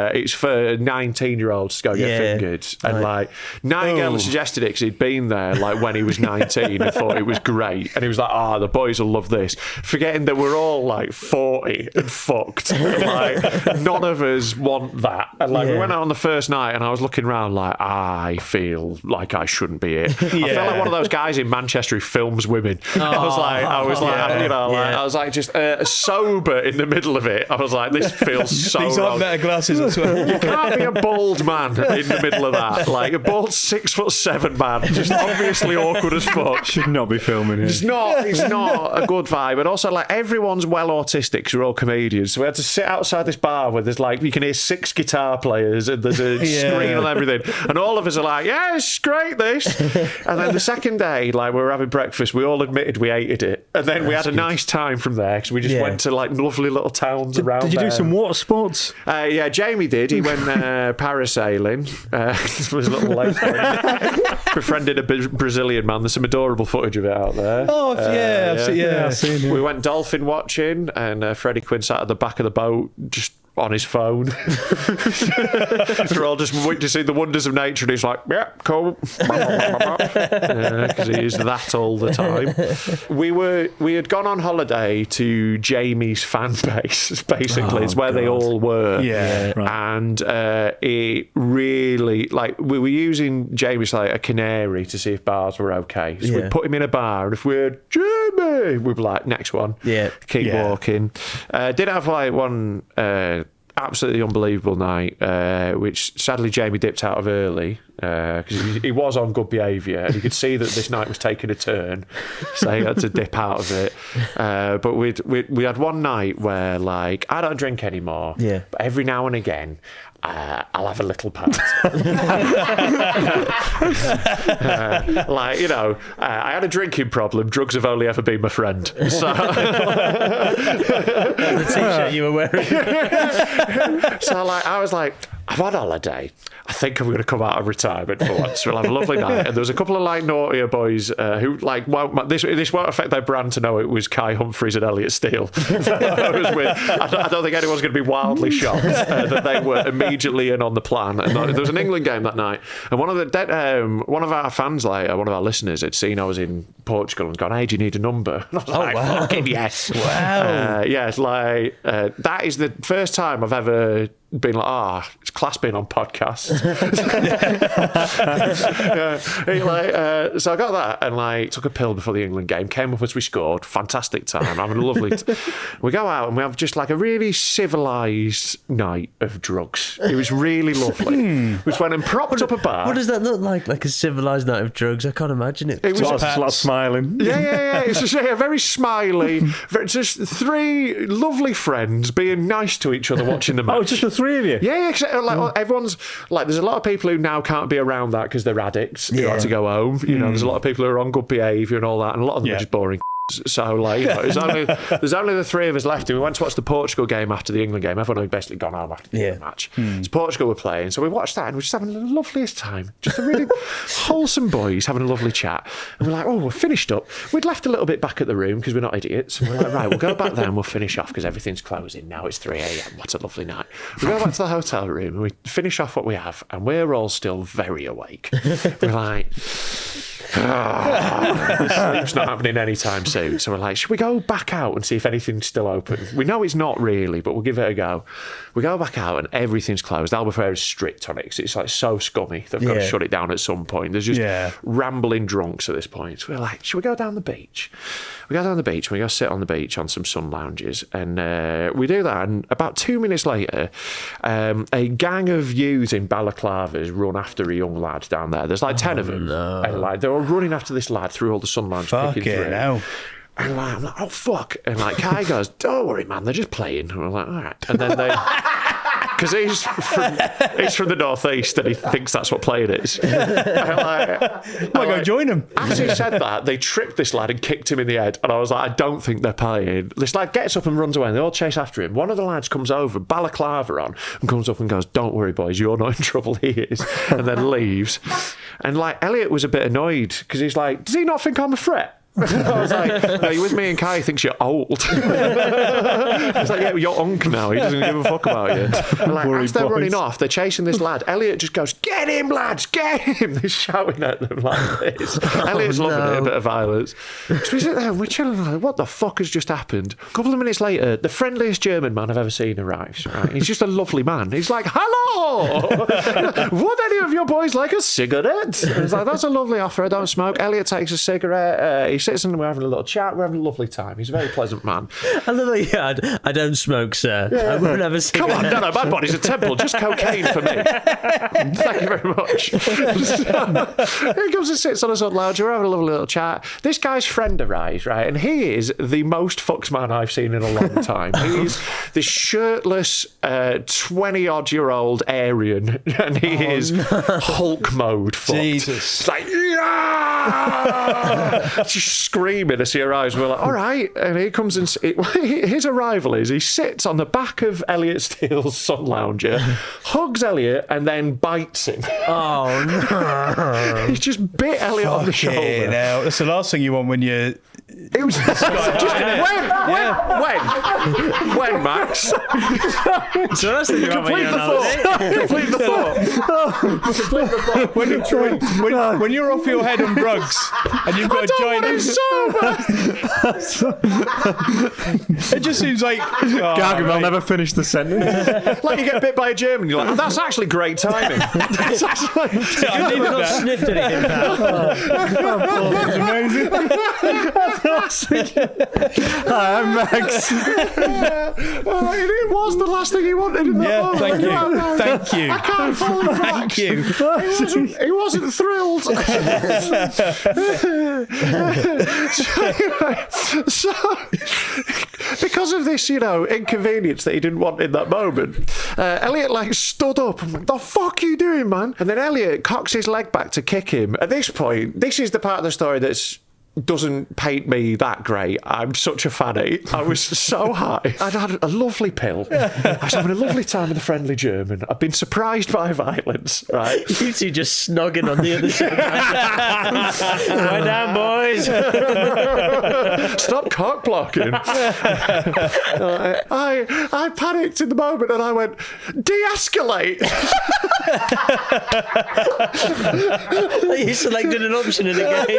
S3: it's for 19-year-olds to go get fingered. And Nigel suggested it because he'd been there when he was 19 and thought it was great. And he was like, the boys will love this. Forgetting that we're all 40 and fucked. None of us want that. And we went out on the first night and I was looking around I feel like I shouldn't be here. I felt like one of those guys in Manchester who films women. I was just sober in the middle of it. I was like, this feels so
S1: These
S3: wrong.
S1: aren't better glasses as well.
S3: You can't be a bald man in the middle of that. A bald 6'7" man, just obviously awkward as fuck.
S4: Should not be filming here.
S3: It's not a good vibe. And also, everyone's well autistic because we're all comedians. So we had to sit outside this bar where there's you can hear 6 guitar players and there's a screen and everything. And all of us are like, yeah, it's great, this. And then the second day, we were having breakfast, we all admitted we hated it. And then we had a nice time from there because we just went to lovely little towns around
S4: Did you
S3: there.
S4: do some water sports?
S3: Yeah, Jamie did. He went parasailing. It was a little late. Befriended a Brazilian man. There's some adorable footage of it out there.
S1: Oh, I've seen it.
S3: We went dolphin watching, and Freddie Quinn sat at the back of the boat, just on his phone. We're all just witnessing the wonders of nature, and he's like, yeah, cool. Because he is that all the time. We had gone on holiday to Jamie's fan base, basically. It's where they all were.
S1: Yeah.
S4: Right.
S3: And it really, we were using Jamie's a canary to see if bars were okay. So we'd put him in a bar, and if we had Jamie, we'd be like, next one.
S2: Yeah.
S3: Keep walking. Did have one absolutely unbelievable night, which sadly Jamie dipped out of early because he was on good behaviour and you could see that this night was taking a turn, so he had to dip out of it. But we had one night where I don't drink anymore, but every now and again I'll have a little part. I had a drinking problem. Drugs have only ever been my friend. So
S2: The t-shirt you were wearing.
S3: So I was like, I'm on holiday. I think I'm going to come out of retirement for once. We'll have a lovely night. And there was a couple of naughtier boys who this won't affect their brand to know it was Kai Humphries and Elliot Steele. I don't think anyone's going to be wildly shocked that they were immediately in on the plan. And there was an England game that night, and one of our fans, one of our listeners, had seen I was in Portugal and gone, "Hey, do you need a number?" And I was
S2: wow.
S3: "Fucking yes!"
S2: Wow.
S3: That is the first time I've ever been it's class being on podcasts. So I got that and took a pill before the England game, came up as we scored, fantastic time, having a lovely we go out and we have just a really civilised night of drugs. It was really lovely. We went and propped up a bar.
S2: What does that look like a civilised night of drugs? I can't imagine it.
S3: It was
S4: a lot of smiling.
S3: Yeah. It's just very smiley, just 3 lovely friends being nice to each other watching the match.
S4: Oh, just the 3 of you?
S3: Yeah, everyone's there's a lot of people who now can't be around that because they're addicts who like to go home. There's a lot of people who are on good behaviour and all that, and a lot of them are just boring. So there's only the 3 of us left. We went to watch the Portugal game after the England game. Everyone had basically gone home after the match. So Portugal were playing, so we watched that and we were just having the loveliest time. Just a really wholesome boys having a lovely chat. And we're like, we're finished up. We'd left a little bit back at the room because we're not idiots. And we're like, right, we'll go back there and we'll finish off because everything's closing now. It's 3 a.m. What a lovely night. We go back to the hotel room and we finish off what we have, and we're all still very awake. We're like, Sleep's not happening anytime soon. So we're like, should we go back out and see if anything's still open? We know it's not really, but we'll give it a go. We go back out and everything's closed. Albufeira is strict on it because it's like so scummy. They've got to shut it down at some point. There's just rambling drunks at this point. So we're like, should we go down the beach? We go down the beach and we go sit on the beach on some sun lounges. And we do that. And about 2 minutes later, a gang of youths in balaclavas run after a young lad down there. There's like 10 of them.
S2: No.
S3: And like, they were running after this lad through all the sun lounge.
S1: Fucking hell.
S3: And like, I'm like, oh, fuck. And like, Kai goes, don't worry, man, they're just playing. And we're like, all right. And then they... Because he's from the northeast and he thinks that's what playing is.
S1: Might go join him.
S3: As he said that, they tripped this lad and kicked him in the head. And I was like, I don't think they're playing. This lad gets up and runs away and they all chase after him. One of the lads comes over, balaclava on, and comes up and goes, don't worry, boys, you're not in trouble, he is. And then leaves. And like, Elliot was a bit annoyed because he's like, does he not think I'm a threat? I was like, no, you're with me and Kai thinks you're old. It's like, yeah, you're unk now. He doesn't give a fuck about you. And like, as they're running off, they're chasing this lad. Elliot just goes, get him, lads, get him. They're shouting at them like this. Elliot's loving it, a bit of violence. So we sit there and we're chilling like, what the fuck has just happened? A couple of minutes later, the friendliest German man I've ever seen arrives, right? He's just a lovely man. He's like, hello! Would any of your boys like a cigarette? And he's like, that's a lovely offer, I don't smoke. Elliot takes a cigarette, he sits and we're having a little chat. We're having a lovely time. He's a very pleasant man.
S2: I love that. I don't smoke, sir. I wouldn't have a cigarette.
S3: Come on, no, my body's a temple. Just cocaine for me. Thank you very much. So, he comes and sits on a sun lounge. We're having a lovely little chat. This guy's friend arrives, right? And he is the most fucked man I've seen in a long time. He's this shirtless 20-odd-year-old Aryan, and he is Hulk mode fucked.
S1: Jesus.
S3: It's like, yeah! Just screaming as he arrives. We're like, all right. And he comes and his arrival is he sits on the back of Elliot Steele's sun lounger, hugs Elliot, and then bites him.
S2: Oh no!
S3: He's just bit Elliot on the shoulder.
S1: Now that's the last thing you want when you're.
S3: It was just when Max.
S2: So that's the
S3: Complete the thought.
S1: When you're off your head on drugs and you've got a giant. It just seems like
S4: Gargamel never finished the sentence.
S3: Like you get bit by a German, you're like, oh, that's actually great timing. That's actually.
S2: I did not sniffed anything, pal.
S4: That's amazing. Hi, I'm Max.
S3: It was the last thing he wanted in that moment.
S1: Thank you. Thank you.
S3: I can't follow it back.
S1: Thank you.
S3: He wasn't thrilled. So, because of this, inconvenience that he didn't want in that moment, Elliot stood up and went, the fuck are you doing, man? And then Elliot cocks his leg back to kick him. At this point, this is the part of the story that's doesn't paint me that great. I'm such a fanny. I was so high. I'd had a lovely pill. I was having a lovely time with a friendly German. I've been surprised by violence, right?
S2: You two just snogging on the other side. Right down, boys.
S3: Stop cock blocking. I panicked in the moment and I went, de-escalate.
S2: You selected an option in the game.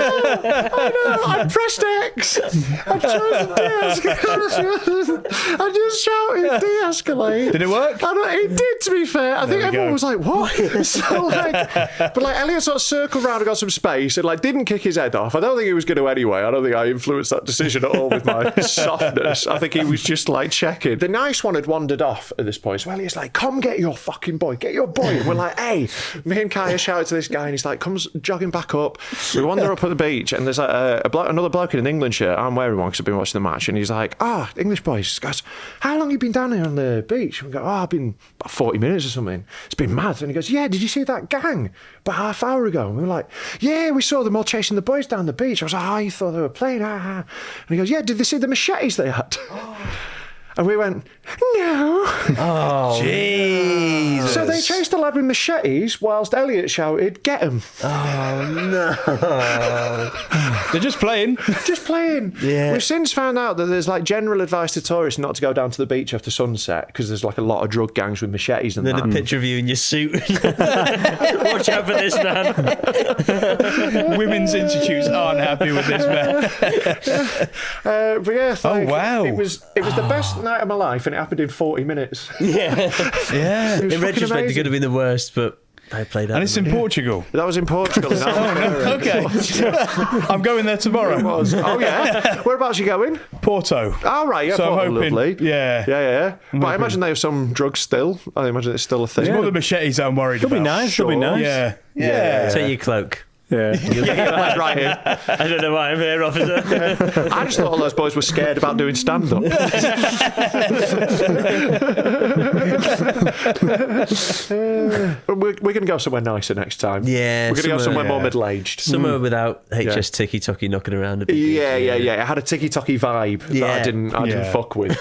S3: I pressed X. I chose de-escalate. I just shouted de-escalate.
S1: Did it work?
S3: It did, to be fair. I think everyone was like, what? So but Elliot sort of circled around and got some space and didn't kick his head off. I don't think he was going to anyway. I don't think I influenced that decision at all with my softness. I think he was just checking. The nice one had wandered off at this point. So Elliot's like, come get your fucking boy. Get your boy. And we're like, hey. Me and Kaya shouted to this guy and he's like, comes jogging back up. We wander up at the beach and there's another bloke in an England shirt. I'm wearing one because I've been watching the match. And he's like, English boys. He goes, how long have you been down here on the beach? And we go, I've been about 40 minutes or something. It's been mad. And he goes, yeah, did you see that gang about half hour ago? And we were like, yeah, we saw them all chasing the boys down the beach. I was like, you thought they were playing? And he goes, yeah, did they see the machetes they had? And we went, no.
S2: Oh,
S1: Jesus.
S3: So they chased the lad with machetes whilst Elliot shouted, get him.
S2: oh no.
S1: They're just playing.
S3: Just playing.
S2: Yeah.
S3: We've since found out that there's like general advice to tourists not to go down to the beach after sunset because there's like a lot of drug gangs with machetes and
S2: Then
S3: that.
S2: a picture of you in your suit. Watch out for this man.
S1: Women's institutes aren't happy with this man.
S3: But yeah,
S1: Oh, wow.
S3: It was the best night of my life, and it happened in 40 minutes.
S2: Yeah.
S1: Yeah.
S3: It was
S2: In
S3: fucking
S2: retrospect, it
S3: amazing.
S2: could have been the worst, but they played out.
S1: And it's in Portugal.
S3: That was in Portugal.
S1: Okay. I'm going there tomorrow.
S3: It was. Oh yeah. Whereabouts are you going?
S1: Porto.
S3: Oh right, yeah.
S1: So I'm
S3: Porto,
S1: hoping.
S3: lovely.
S1: Yeah.
S3: Yeah. But I
S1: hoping.
S3: imagine they have some drugs still. I imagine it's still a thing.
S1: It's more the machetes that I'm worried
S4: It'll be
S1: about.
S4: nice. It'll be nice.
S1: Yeah. Yeah.
S2: Take your cloak.
S4: Yeah.
S3: Yeah, right here.
S2: I don't know why I'm here, officer.
S3: I just thought all those boys were scared about doing stand-up. We're going to go somewhere nicer next time.
S2: Yeah,
S3: We're going to go somewhere more
S1: yeah.
S3: middle-aged.
S2: Somewhere without HS Ticky Tocky knocking around a bit.
S3: Yeah. It had a ticky-tocky vibe that I
S2: Yeah.
S3: didn't
S1: Yeah.
S3: fuck with.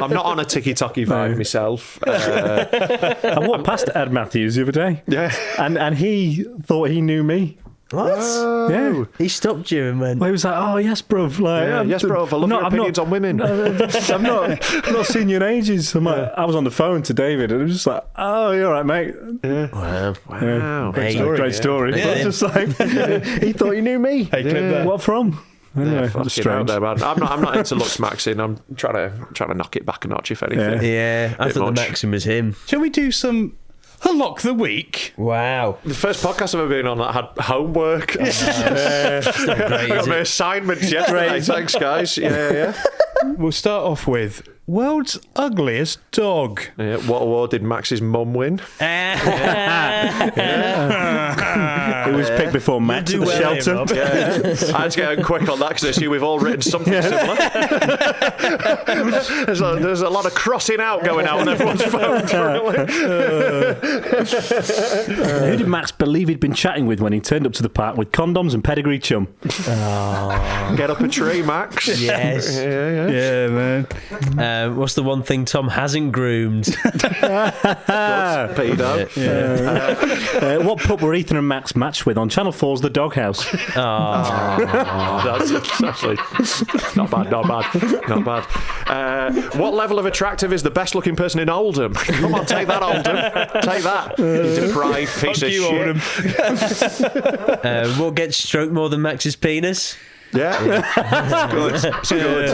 S3: I'm not on a ticky-tocky vibe myself.
S4: I walked past Ed Matthews the other day,
S3: Yeah.
S4: and he thought he knew me.
S2: What?
S4: Yeah.
S2: He stopped you and went,
S4: Well, he was like, "Oh yes, bruv. Like,
S3: Yeah, yes, bro. I love your opinions on women.
S4: I've not seen you in ages." I'm like, I was on the phone to David, and it was just like, "Oh, you're all right, mate."
S2: wow.
S3: Wow.
S2: Hey,
S4: Great story.
S2: Yeah.
S4: But it's just like he thought he knew me.
S1: Hey, clip that.
S4: What from? Anyway, it was
S3: Fucking out
S4: strange.
S3: there, man. I'm not into looks maxing. I'm trying to knock it back a notch, if anything.
S2: Yeah, I
S3: Bit
S2: thought
S3: much.
S2: the maxim was him.
S1: Shall we do some Unlock the Week?
S2: Wow.
S3: The first podcast I've ever been on that had homework. I
S2: Great,
S3: got
S2: is
S3: my
S2: it?
S3: assignments yesterday. Thanks, guys. Yeah.
S1: We'll start off with World's Ugliest Dog.
S3: What award did Max's mum win?
S4: It was picked before Max
S2: do
S4: at the
S2: well here,
S4: shelter.
S2: Rob.
S3: I had to get quick on that because I see we've all written something similar. there's a lot of crossing out going out on everyone's phone currently.
S4: Who did Max believe he'd been chatting with when he turned up to the park with condoms and pedigree chum?
S3: Get up a tree, Max.
S2: Yes.
S1: Yeah, man.
S2: What's the one thing Tom hasn't groomed?
S3: Pedo.
S4: What pup were Ethan and Max matched with on Channel 4's The Doghouse?
S3: That's actually not bad. What level of attractive is the best looking person in Oldham? Come on, take that, Oldham. Take that. You deprived piece of
S1: you,
S3: shit.
S1: Oldham.
S2: What gets stroked more than Max's penis?
S3: Yeah. Good. It's good.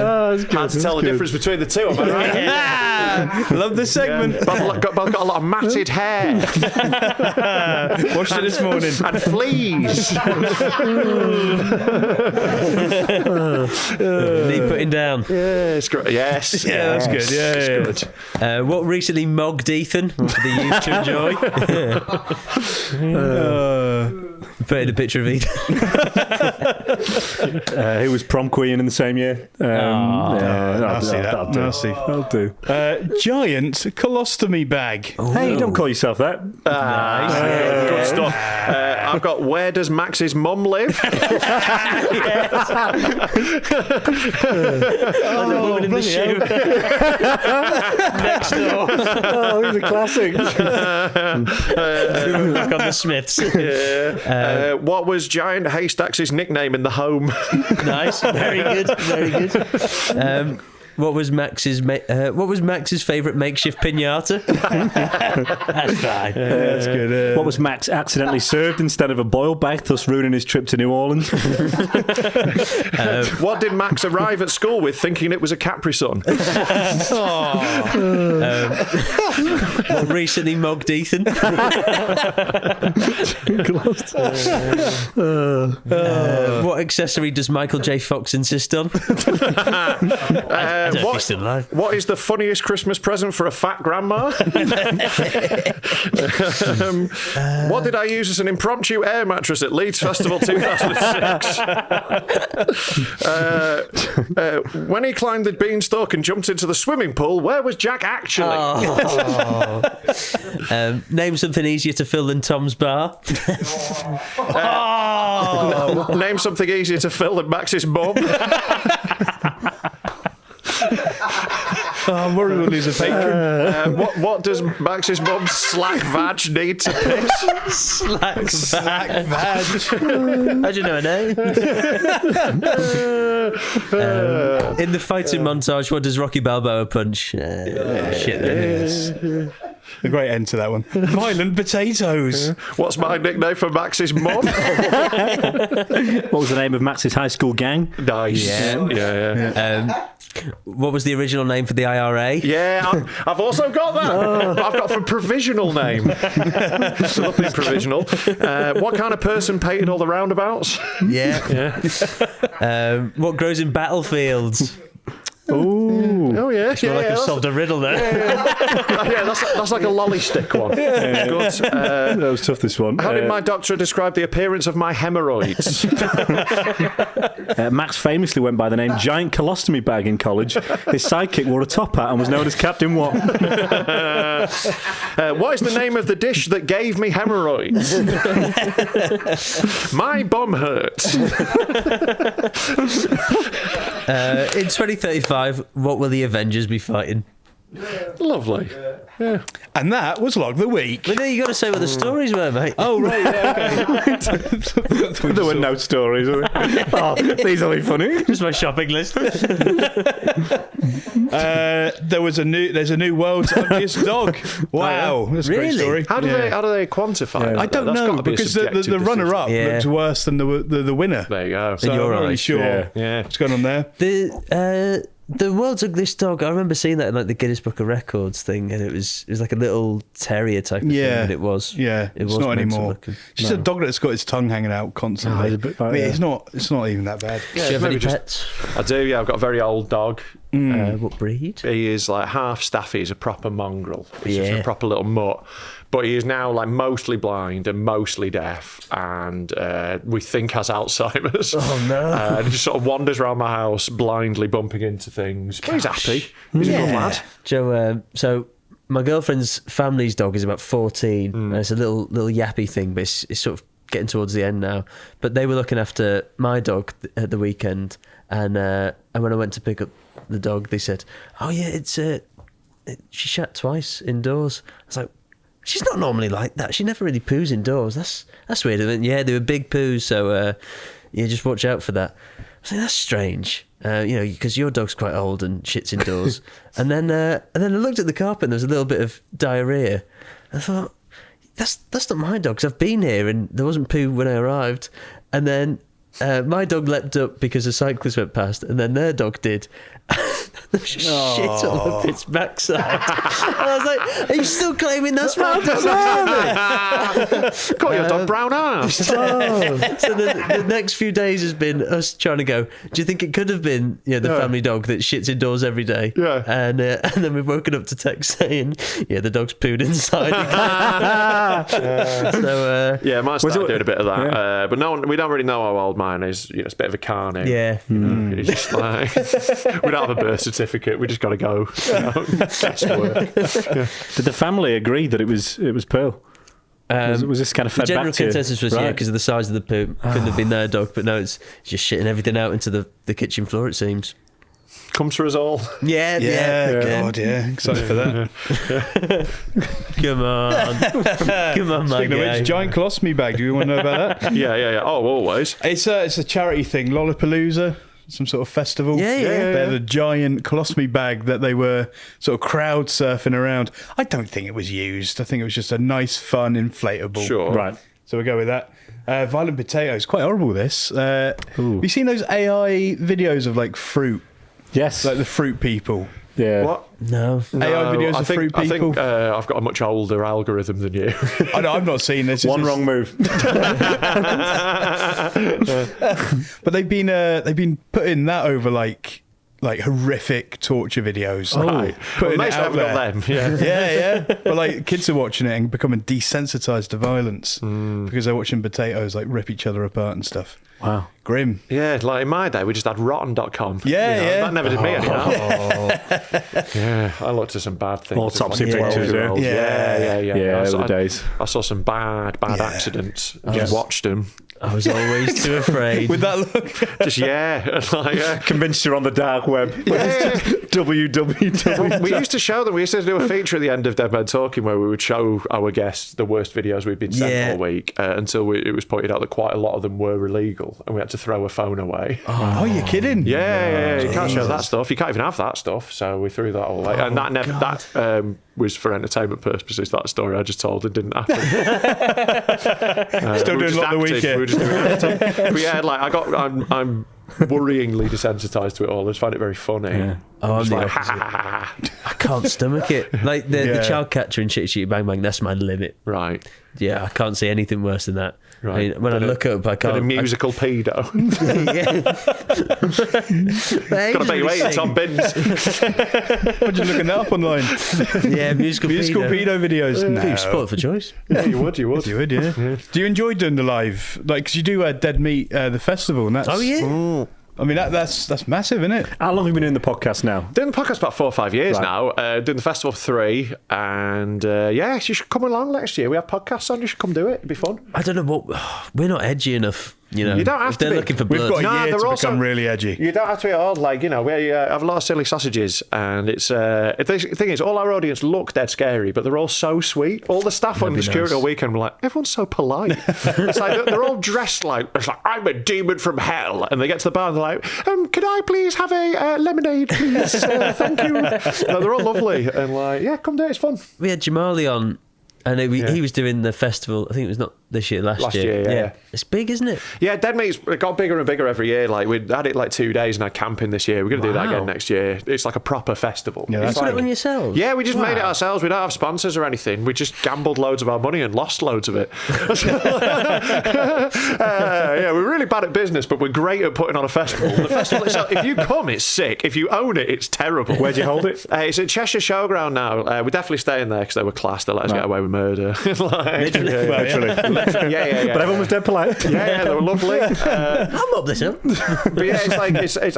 S3: Hard to tell the difference between the two, am I right?
S1: Love this segment.
S3: Both got a lot of matted hair
S1: Watched it this morning.
S3: and fleas.
S2: Need putting down.
S3: Yeah, it's great. Yes.
S1: Yeah, that's good. Yeah,
S3: It's
S1: yeah.
S3: good.
S2: What recently mogged Ethan? What did he used to enjoy? Put in a picture of Ethan.
S4: Who was prom queen in the same year?
S1: I'll see that.
S4: That'll do.
S1: I'll see.
S4: That'll do.
S1: Giant colostomy bag.
S4: Hey, don't call yourself that.
S2: Nice.
S3: Good stuff. I've got where does Max's mum live?
S2: The woman in the shoe. Next door.
S4: Oh, these are classics.
S2: Back on the Smiths.
S3: What was Giant Haystack's nickname in the home?
S2: Nice. Very good. Very good. What was Max's favourite makeshift pinata? That's fine.
S1: That's good.
S4: What was Max accidentally served instead of a boiled bag, thus ruining his trip to New Orleans?
S3: What did Max arrive at school with thinking it was a Capri Sun?
S2: What recently mogged Ethan? What accessory does Michael J. Fox insist on? I don't know if he's still alive.
S3: What is the funniest Christmas present for a fat grandma? What did I use as an impromptu air mattress at Leeds Festival 2006? When he climbed the beanstalk and jumped into the swimming pool, where was Jack actually?
S2: Name something easier to fill than Tom's bar.
S3: Name something easier to fill than Max's mum.
S1: I'm worried we'll lose a patron.
S3: What does Max's mum slack vag need to piss?
S2: Slack
S1: Vag.
S2: How do you know her name? In the fighting montage, what does Rocky Balboa punch? Shit.
S1: A great end to that one. Violent potatoes.
S3: What's my nickname for Max's mum?
S4: What was the name of Max's high school gang?
S3: Nice. Yeah.
S2: What was the original name for the IRA?
S3: Yeah, I've also got that. But I've got for provisional name. So nothing provisional. What kind of person painted all the roundabouts?
S2: Yeah. What grows in battlefields?
S4: Ooh.
S3: Oh yeah,
S2: I feel like I've solved a riddle there.
S3: Yeah, that's like a lolly stick one. Good.
S4: That was tough, this one.
S3: How did my doctor describe the appearance of my hemorrhoids?
S4: Max famously went by the name Giant Colostomy Bag in college. His sidekick wore a top hat and was known as Captain What?
S3: What is the name of the dish that gave me hemorrhoids? My bum hurts.
S2: In 2035, what will the Avengers be fighting?
S3: Lovely.
S1: And that was Log the Week.
S2: But then you got to say what the stories were, mate.
S1: Oh, right, yeah, okay.
S4: There were no stories, were there? Oh, these will be funny.
S2: Just my shopping list.
S1: There's a new world's ugliest dog. Wow, that's a great
S2: Really?
S1: story.
S3: How do they quantify?
S1: I don't know, because the runner-up looked worse than the winner.
S3: There you go.
S1: So I'm not really sure what's going on there.
S2: The world's ugliest dog. I remember seeing that in like the Guinness Book of Records thing, and it was like a little terrier type of thing. And it was.
S1: Yeah, it's not anymore. Just a dog that's got its tongue hanging out constantly. It's not even that bad.
S2: Do you have any pets?
S3: I do. Yeah, I've got a very old dog.
S2: What breed?
S3: He is like half staffy. He's a proper mongrel. He's just a proper little mutt. But he is now like mostly blind and mostly deaf, and we think has Alzheimer's.
S2: Oh no!
S3: And he just sort of wanders around my house blindly bumping into things. But he's happy. He's a good lad.
S2: Joe, so my girlfriend's family's dog is about 14, and it's a little yappy thing, but it's sort of getting towards the end now. But they were looking after my dog at the weekend, and when I went to pick up the dog, they said, "Oh yeah, she shat twice indoors." I was like, she's not normally like that. She never really poos indoors. That's weird. And then, they were big poos, so just watch out for that. I was like, that's strange. Because your dog's quite old and shits indoors. and then I looked at the carpet and there was a little bit of diarrhea. I thought, that's not my dog, 'cause I've been here and there wasn't poo when I arrived. And then my dog leapt up because a cyclist went past, and then their dog did. There was just shit all up its backside. And I was like, are you still claiming that's my dog?
S3: Got your dog brown ass.
S2: So the next few days has been us trying to go, do you think it could have been the family dog that shits indoors every day?
S3: Yeah.
S2: And then we've woken up to text saying, the dog's pooed inside.
S3: Mine started doing a bit of that. But we don't really know how old mine is. It's a bit of a carny.
S2: Yeah.
S3: It's just like, we don't have a birth certificate. We just got to go. Guesswork.
S4: Did the family agree that it was Pearl? Was this kind of fed
S2: the general
S4: back to you?
S2: consensus was because of the size of the poop. Couldn't have been their dog, but no, it's just shitting everything out into the kitchen floor, it seems.
S3: Comes for us all.
S1: God, excited for that.
S2: Come on, my
S1: Speaking of
S2: guy.
S1: which, giant colostomy bag. Do you want to know about that?
S3: Yeah. Oh, always.
S1: It's a charity thing, Lollapalooza, some sort of festival.
S2: Yeah.
S1: They're the giant colostomy bag that they were sort of crowd surfing around. I don't think it was used. I think it was just a nice, fun, inflatable.
S3: Sure.
S4: Right.
S1: So we'll go with that. Violent potatoes. Quite horrible, this. Have you seen those AI videos of like fruit?
S4: Yes.
S1: Like the fruit people.
S4: Yeah.
S3: What?
S2: No.
S1: AI videos of fruit people.
S3: I think I've got a much older algorithm than you.
S1: I know, I've not seen this.
S4: One wrong move.
S1: But they've been putting that over like horrific torture videos.
S3: Right.
S1: Putting
S3: Well,
S1: it
S3: most
S1: out
S3: have got
S1: there.
S3: them. Yeah.
S1: Yeah. But like kids are watching it and becoming desensitized to violence because they're watching potatoes like rip each other apart and stuff.
S4: Wow.
S1: Grim.
S3: Yeah, like in my day, we just had rotten.com.
S1: Yeah.
S3: That never did me any harm. Yeah, I looked at some bad things.
S4: All
S3: as
S4: topsy
S3: like
S4: pictures,
S3: 12-year-olds.
S1: yeah.
S3: Yeah.
S4: Yeah, the days.
S3: I saw some bad accidents and just watched them.
S2: I was always too afraid.
S1: With that look.
S3: Just,
S4: Convinced you're on the dark web. www.
S3: We used to show them. We used to do a feature at the end of Dead Men Talking where we would show our guests the worst videos we'd been sent all week until it was pointed out that quite a lot of them were illegal and we had to throw a phone away.
S1: Oh, you're kidding?
S3: Yeah. You can't show that stuff. You can't even have that stuff. So we threw that all away. And that was for entertainment purposes, that story I just told, and didn't happen.
S1: Still doing a lot of the weekend.
S3: We were just doing acting. But yeah, I'm worryingly desensitized to it all. I just find it very funny.
S2: Yeah. Oh, I'm the opposite. I can't stomach it. Like the child catcher in Chitty Chitty Bang Bang, that's my limit.
S3: Right.
S2: Yeah, I can't see anything worse than that.
S3: Right.
S2: I mean, when I look up, I can't.
S3: A musical pedo. Got to bet you ate Tom Bins.
S1: What you looking that up online?
S2: Yeah, musical
S1: pedo videos. No.
S2: You spot for choice.
S3: Yeah, you would.
S1: You would, yeah. Do you enjoy doing the live? Like, because you do Dead Meat, the festival, and that's.
S2: Oh yeah.
S1: I mean, that's massive, isn't it?
S4: How long have you been doing the podcast now?
S3: Doing the podcast about 4 or 5 years now. Doing the festival for 3. And you should come along next year. We have podcasts on. You should come do it. It'd be fun.
S2: I don't know what. We're not edgy enough. You know,
S3: you don't have
S2: if they're
S3: to be.
S2: looking for blood.
S1: We've got a year to become really edgy.
S3: You don't have to be old. Like, we have a lot of silly sausages, and it's the thing is, all our audience look dead scary, but they're all so sweet. All the staff on the security all weekend were like, everyone's so polite. It's like they're all dressed like I'm a demon from hell, and they get to the bar and they're like, could I please have a lemonade, please? Thank you. No, they're all lovely, and come do it. It's fun.
S2: We had Jamali on. And he was doing the festival. I think it was not this year, last year.
S3: Yeah.
S2: It's big, isn't it?
S3: Yeah, Dead Meat's got bigger and bigger every year. Like, we had it 2 days and had camping this year. We're going to do that again next year. It's like a proper festival.
S1: Yeah,
S2: you put it on yourselves?
S3: Yeah, we just made it ourselves. We don't have sponsors or anything. We just gambled loads of our money and lost loads of it. We're really bad at business, but we're great at putting on a festival. The festival itself, if you come, it's sick. If you own it, it's terrible.
S4: Where'd you hold it?
S3: It's at Cheshire Showground now. We're definitely staying there because they were class. They let us get away with murder.
S2: Literally.
S3: Yeah.
S4: But everyone was dead polite.
S3: Yeah, they were lovely.
S2: I'm up this up.
S3: But yeah, I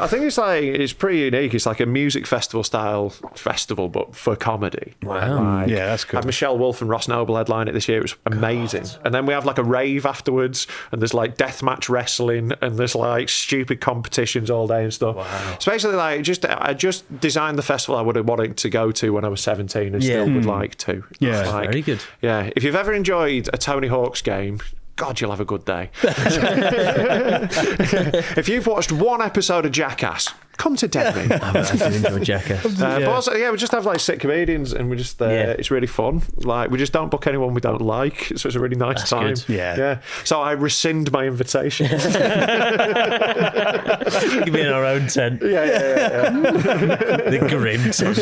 S3: think it's pretty unique. It's like a music festival style festival, but for comedy.
S2: Wow.
S1: Yeah, that's cool.
S3: Had Michelle Wolf and Ross Noble headline it this year. It was amazing. God. And then we have a rave afterwards, and there's deathmatch wrestling, and there's stupid competitions all day and stuff. Wow. It's basically I just designed the festival I would have wanted to go to when I was 17 and still would like to.
S1: Yeah,
S2: very good.
S3: Yeah, if you've ever enjoyed a Tony Hawk's game, God, you'll have a good day. If you've watched one episode of Jackass, come to Dead Meat.
S2: I do enjoy Jackass.
S3: But also, we just have sick comedians, and we just it's really fun. We just don't book anyone we don't like, so it's a really nice time.
S2: Good.
S3: Yeah. So I rescind my invitation.
S2: We can be in our own tent.
S3: Yeah.
S2: The grim tent.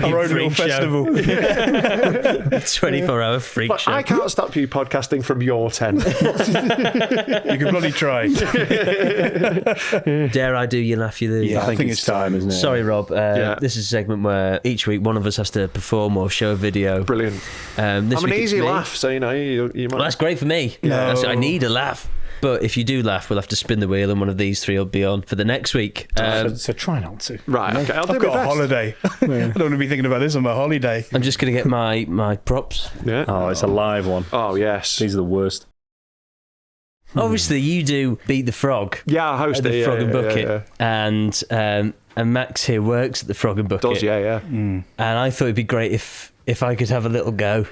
S1: Our own little festival.
S2: 24-hour freak show.
S3: I can't stop you podcasting from your tent.
S1: You can bloody try.
S2: Dare I do you laugh you lose?
S1: Yeah, I think it's time, isn't it?
S2: Sorry, Rob. This is a segment where each week one of us has to perform or show a video.
S3: Brilliant.
S2: I'm
S3: an easy laugh, so you might.
S2: Well, that's great for me.
S1: No.
S2: I need a laugh. But if you do laugh, we'll have to spin the wheel, and one of these three will be on for the next week.
S4: So try not to.
S3: Right, okay.
S1: I've got a holiday. I don't want to be thinking about this on my holiday.
S2: I'm just going to get my props.
S3: Yeah.
S4: Oh, it's a live one.
S3: Oh, yes.
S4: These are the worst.
S2: Obviously, you do Beat the Frog.
S3: Yeah, I host
S2: the
S3: it.
S2: Frog and Bucket.
S3: Yeah.
S2: And Max here works at the Frog and Bucket.
S3: Does, yeah.
S2: And I thought it'd be great if I could have a little go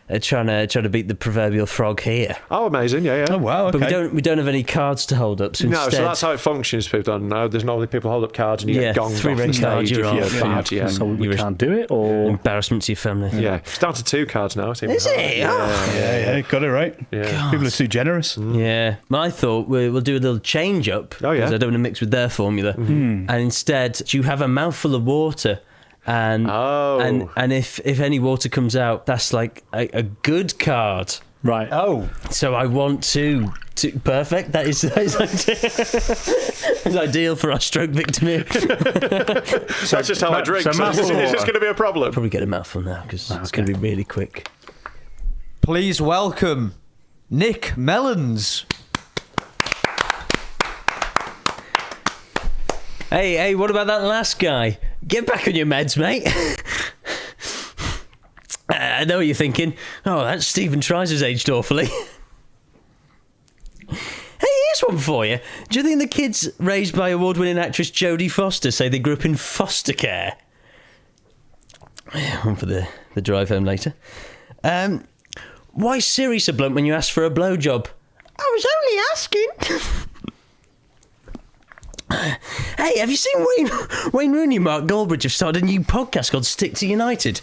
S2: at trying to beat the proverbial frog here.
S3: Oh, amazing! Yeah.
S1: Oh wow! Okay.
S2: But we don't have any cards to hold up. So
S3: no,
S2: instead,
S3: so that's how it functions. People don't know. There's normally people hold up cards and you get gonged
S2: three
S3: off the
S2: red cards,
S3: stage
S2: you're
S3: if
S2: off.
S3: you're bad. Yeah.
S4: So we can't do it, or
S2: embarrassment to your family.
S3: Yeah, it's down to 2 cards now.
S2: Is it?
S1: Yeah, got it right.
S3: Yeah.
S1: People are too generous.
S2: Yeah. My thought, we'll do a little change up.
S3: Oh, yeah.
S2: Because I don't want to mix with their formula. And instead, you have a mouthful of water. And if any water comes out, that's like a good card.
S4: right?
S1: Oh,
S2: So I want to perfect. That is ideal for our stroke victim here.
S3: That's just how I drink. So is this going to be a problem?
S2: Probably get a mouthful now because it's going to be really quick.
S5: Please welcome Nick Mellons.
S2: Hey, what about that last guy? Get back on your meds, mate. I know what you're thinking. Oh, that Stephen Tries has aged awfully. Here's one for you. Do you think the kids raised by award-winning actress Jodie Foster say they grew up in foster care? One for the drive home later. Why Siri so blunt when you ask for a blowjob? I was only asking. Hey, have you seen Wayne Rooney and Mark Goldbridge have started a new podcast called Stick to United?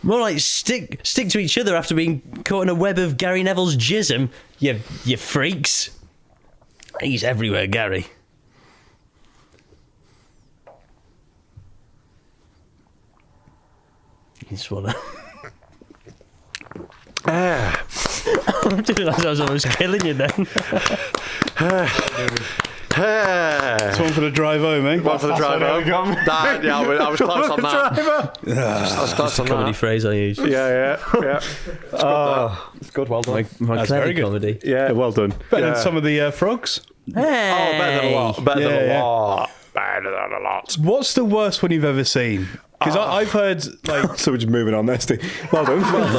S2: More like stick to each other after being caught in a web of Gary Neville's jism, you freaks. He's everywhere, Gary. You swallow. I was almost killing you then.
S1: It's one for the drive home, eh?
S3: One for the drive home. Yeah, I was close on that. I was close on
S2: Comedy
S3: that.
S2: phrase I use.
S3: Yeah. It's good, well done.
S2: My
S1: That's
S2: clever
S1: very good.
S2: comedy.
S3: Yeah,
S4: Well done.
S1: Better than some of the frogs.
S2: Hey.
S3: Oh, better than a lot. Better than
S1: Yeah.
S3: a lot. Better than a lot.
S1: What's the worst one you've ever seen? Because I've heard, like...
S4: So we're just moving on, Nesty. Well done.
S3: I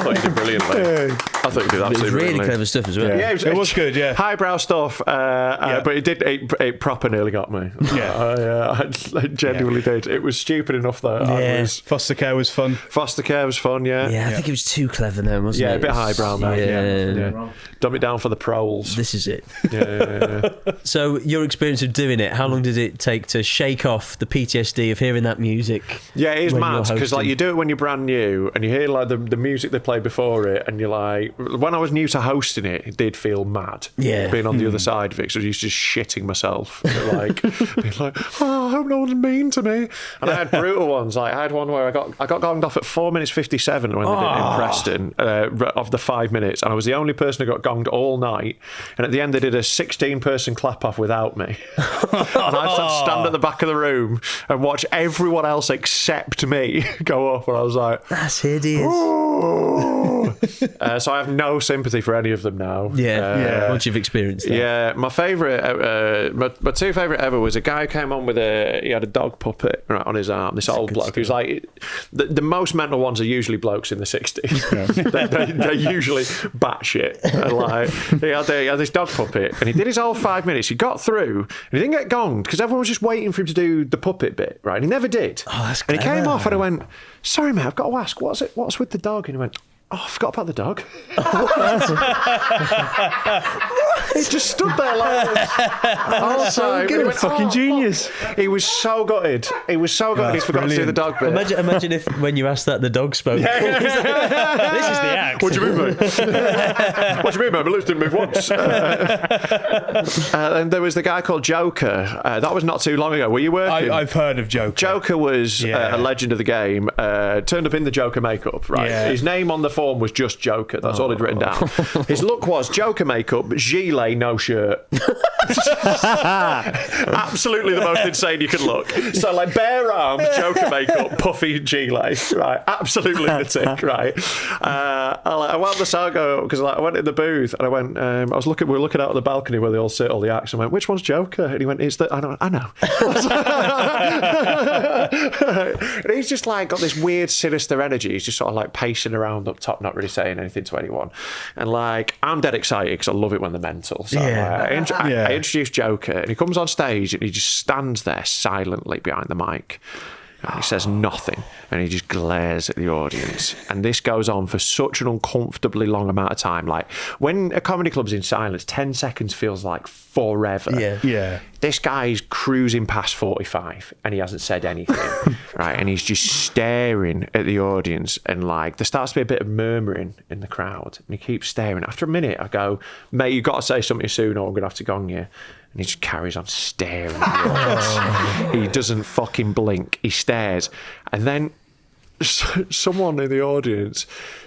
S3: thought you did brilliantly. I thought you did
S2: It was
S3: absolutely
S2: really
S3: brilliantly.
S2: clever stuff as well.
S3: Yeah,
S1: It was good, yeah.
S3: Highbrow stuff, but it proper nearly got me.
S1: Yeah.
S3: I genuinely did. It was stupid enough that
S2: Yeah.
S1: Foster care was fun.
S3: Foster care was fun, yeah.
S2: Yeah, I think it was too clever then, wasn't
S3: Yeah,
S2: it?
S3: a bit highbrow, mate.
S2: Yeah.
S3: Yeah. Dumb it down for the proles.
S2: This is it.
S3: Yeah.
S2: So, your experience of doing it, how long did it take to shake off the PTSD of hearing that music?
S3: Yeah, it is
S2: when
S3: mad
S2: you're
S3: because like
S2: hosting?
S3: you do it when you're brand new and you hear like the music they played before it, and you're like, when I was new to hosting it, it did feel mad.
S2: Yeah.
S3: Being on the other side of it, so I was just shitting myself, like being like, oh, I hope no one's mean to me. And I had brutal ones. Like I had one where I got gonged off at 4 minutes 57 when they did it in Preston of the 5 minutes, and I was the only person who got gonged all night. And at the end, they did a 16-person clap off without me, and I had to stand at the back of the room and watch everyone else except me go up, and I was like,
S2: That's hideous.
S3: "Ooh." So I have no sympathy for any of them now.
S2: Once you've experienced that.
S3: Yeah, my favourite, my two favourite ever was a guy who came on with he had a dog puppet right on his arm. This old bloke who's like, the most mental ones are usually blokes in the 60s. They're usually batshit. And like he had this dog puppet, and he did his whole 5 minutes. He got through, and he didn't get gonged because everyone was just waiting for him to do the puppet bit, right? And he never did.
S2: Oh, that's
S3: and he came
S2: clever.
S3: off, and I went, "Sorry, mate, I've got to ask, what's with the dog?" And he went, "Oh, I forgot about the dog." He just stood there like this. Oh, so
S1: good. Fucking genius.
S3: He was so gutted. He was so gutted he forgot to do the dog bit.
S2: Imagine if when you asked that the dog spoke. This is the act.
S3: What do you mean, mate? What do you mean, mate? My lips didn't move once. And there was the guy called Joker. That was not too long ago. Were you working?
S1: I've heard of Joker.
S3: Joker was a legend of the game. Turned up in the Joker makeup, right?
S1: Yeah.
S3: His name on the form was just Joker. That's all he'd written down. His look was Joker makeup, gilet, no shirt. Absolutely the most insane you could look. So like bare arms, Joker makeup, puffy gilet, right? Absolutely lunatic, right? I went the Sargo because I went in the booth and I went. We were looking out at the balcony where they all sit, all the acts. I went, "Which one's Joker?" And he went, "It's the." I know. And he's just like got this weird sinister energy. He's just sort of like pacing around up top, not really saying anything to anyone. And like I'm dead excited because I love it when they're mental. So I introduced Joker, and he comes on stage and he just stands there silently behind the mic. And he says nothing, and he just glares at the audience. And this goes on for such an uncomfortably long amount of time. Like when a comedy club's in silence, 10 seconds feels like forever.
S1: Yeah.
S3: This guy's cruising past 45 and he hasn't said anything, right? And he's just staring at the audience, and like there starts to be a bit of murmuring in the crowd, and he keeps staring. After a minute, I go, "Mate, you've got to say something soon, or I'm gonna have to gong you." And he just carries on staring at the audience. He doesn't fucking blink. He stares, and then someone in the audience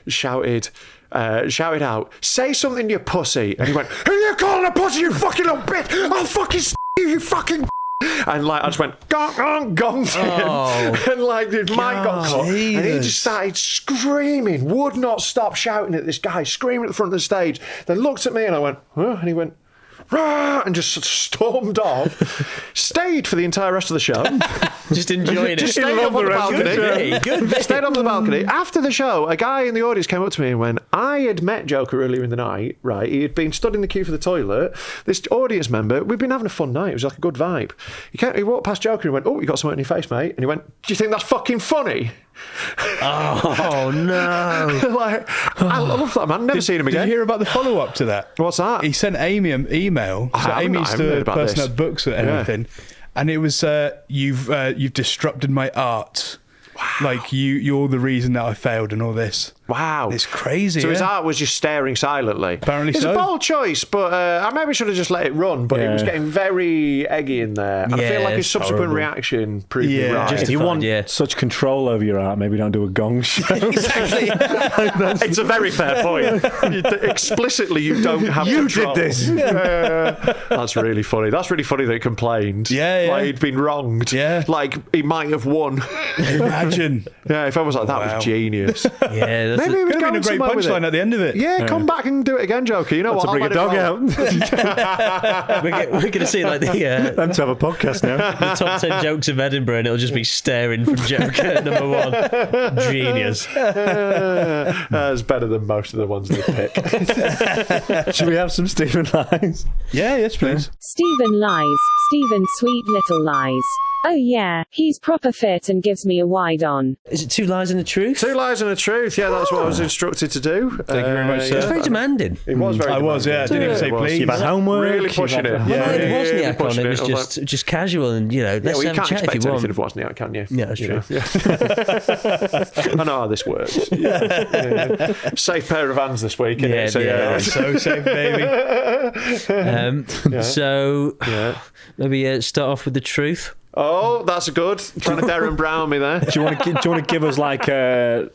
S3: shouted out, "Say something, you pussy!" And he went, "Who are you calling a pussy, you fucking little bitch? I'll fucking you fucking." And like I just went gong gong gong to him, and like his mic got cut, and he just started screaming, would not stop shouting at this guy, screaming at the front of the stage. Then looked at me and I went, "Huh?" And he went, "Rah!" and just stormed off. Stayed for the entire rest of the show.
S2: Just enjoying it.
S3: Just stayed up on the balcony.
S2: Good.
S3: Stayed up on the balcony. After the show, a guy in the audience came up to me and went, I had met Joker earlier in the night, right? He had been stood in the queue for the toilet. This audience member, we'd been having a fun night. It was like a good vibe. He walked past Joker and went, oh, you got something on your face, mate? And he went, do you think that's fucking funny?
S2: Oh, no.
S3: I love that man. Never seen him again.
S1: Did you hear about the follow-up to that?
S3: What's that?
S1: He sent Amy an email. So Amy's the person that books and everything. And it was, you've disrupted my art. Wow. Like, you're the reason that I failed and all this.
S3: Wow.
S1: It's crazy.
S3: So his art was just staring silently.
S1: Apparently
S3: it's
S1: so.
S3: It's a bold choice, but I maybe should have just let it run, but it was getting very eggy in there. And I feel like his subsequent reaction proved me right.
S4: If you want such control over your art, maybe don't do a gong show.
S3: Exactly. It's a very fair point. Explicitly, you don't have control.
S4: You did this.
S3: That's really funny. That's really funny that he complained.
S1: Yeah.
S3: Like he'd been wronged.
S1: Yeah.
S3: Like he might have won.
S1: Imagine.
S3: Yeah, if I was like, that was genious.
S2: Yeah,
S3: maybe it was
S1: could have been a great punchline at the end of it.
S3: Yeah, come back and do it again, Joker. You know what?
S4: To bring a dog out.
S2: We're going to see like the
S4: Them to have a podcast now.
S2: the top 10 jokes of Edinburgh, and it'll just be staring from Joker number 1. Genius.
S3: That's better than most of the ones they pick.
S4: Should we have some Stephen lies?
S1: Yeah, yes, please.
S6: Stephen lies. Stephen sweet little lies. Oh yeah, he's proper fit and gives me a wide on.
S2: Is it 2 lies and a truth?
S3: 2 lies and a truth. Yeah, that's what I was instructed to do.
S1: Thank you very much, sir.
S2: It's very demanding.
S3: It was very demanding.
S1: I was, yeah. I didn't even say please.
S4: You've had homework.
S3: Really pushing it.
S2: Yeah, it wasn't the icon.
S3: pushing
S2: It was just casual, and let's
S3: well, you
S2: have a
S3: can't
S2: chat if
S3: expect
S2: you
S3: anything
S2: want.
S3: of Wozniak, can you?
S2: Yeah, that's true.
S3: I know how this works. Yeah. Safe pair of hands this week, isn't it?
S1: So safe, baby.
S2: So maybe start off with the truth.
S3: Oh, that's good. Trying to Darren Brown me there.
S4: Do you want to give us like a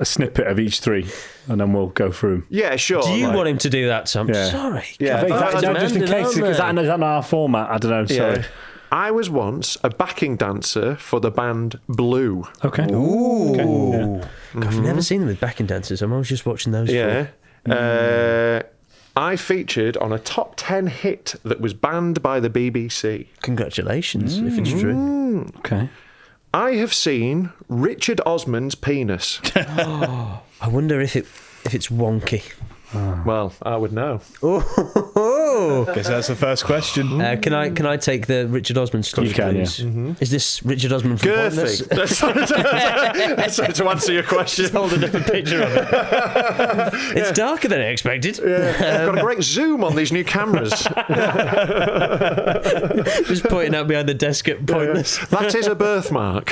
S4: snippet of each 3, and then we'll go through them?
S3: Yeah, sure.
S2: Do you want him to do that, Tom?
S4: Yeah.
S2: Sorry.
S3: Yeah.
S4: Just in case, is that not our format? I don't know. Sorry.
S3: I was once a backing dancer for the band Blue.
S4: Okay.
S2: Ooh.
S4: Okay. Yeah.
S2: I've never seen them with backing dancers. I'm always just watching those.
S3: Yeah. I featured on a top 10 hit that was banned by the BBC.
S2: Congratulations, if it's true.
S4: Okay.
S3: I have seen Richard Osman's penis.
S2: I wonder if it's wonky.
S3: Well, I would know.
S1: Guess that's the first question.
S2: Can I take the Richard Osman story,
S4: You can,
S2: please?
S4: yeah.
S2: Is this Richard Osman from Pointless?
S3: Girthy. To answer your question.
S2: Hold a different picture of it. It's darker than I expected.
S3: I've got a great zoom on these new cameras.
S2: Just pointing out behind the desk at Pointless.
S3: That is a birthmark.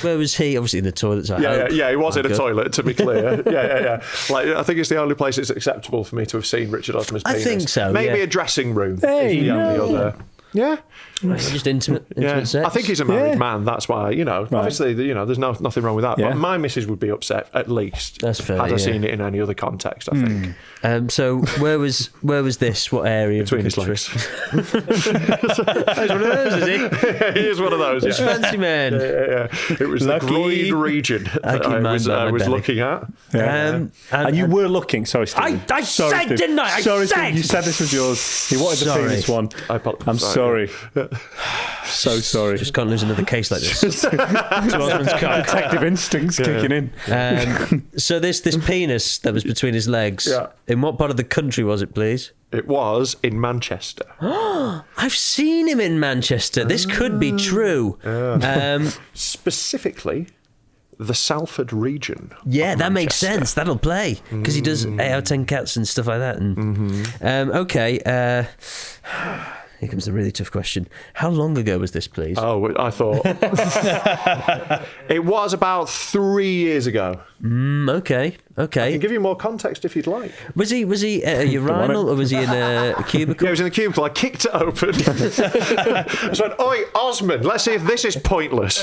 S2: Where was he? Obviously in the toilets.
S3: Yeah, he was in a
S2: good.
S3: toilet, to be clear. Yeah. Like, I think it's the only place it's acceptable for me to have seen Richard Osman's penis.
S2: I think so,
S3: Maybe
S2: yeah.
S3: a dressing room.
S4: Hey,
S3: is the only other. Yeah.
S2: Just intimate sex.
S3: I think he's a married man. That's why, obviously, there's nothing wrong with that.
S4: Yeah.
S3: But my missus would be upset, at least.
S2: That's fair,
S3: Had I
S2: yeah.
S3: seen it in any other context, I think.
S2: So where was this? What area?
S3: Between
S2: of
S3: his
S2: the
S3: legs.
S2: He's one of those, is he?
S3: He is one of those,
S2: He's
S3: yeah.
S2: fancy man.
S3: Yeah. It was
S1: Lucky.
S3: the groin region that
S2: keep
S3: I
S2: mine
S3: was
S2: by my belly.
S3: looking at.
S4: And you were looking. Sorry, Steve.
S2: I said,
S4: Steve.
S2: didn't I?
S4: Sorry,
S2: said.
S4: Steve. You said this was yours. He wanted
S2: Sorry.
S4: the penis one.
S3: I'm
S4: sorry. So sorry.
S2: Just can't lose another case like this.
S4: Detective instincts kicking in.
S2: So this penis that was between his legs.
S3: Yeah.
S2: In what part of the country was it, please?
S3: It was in Manchester.
S2: I've seen him in Manchester. This could be true.
S3: Specifically, the Salford region.
S2: Yeah,
S3: of
S2: that makes
S3: Manchester.
S2: sense. That'll play because he does 8 out of 10 cats and stuff like that. And okay. Here comes the really tough question. How long ago was this, please?
S3: Oh, I thought it was about 3 years ago.
S2: Okay.
S3: I can give you more context if you'd like.
S2: Was he at a urinal or was he in a cubicle?
S3: Yeah, I was in the cubicle. I kicked it open. I just went, "Oi, Osman, let's see if this is pointless."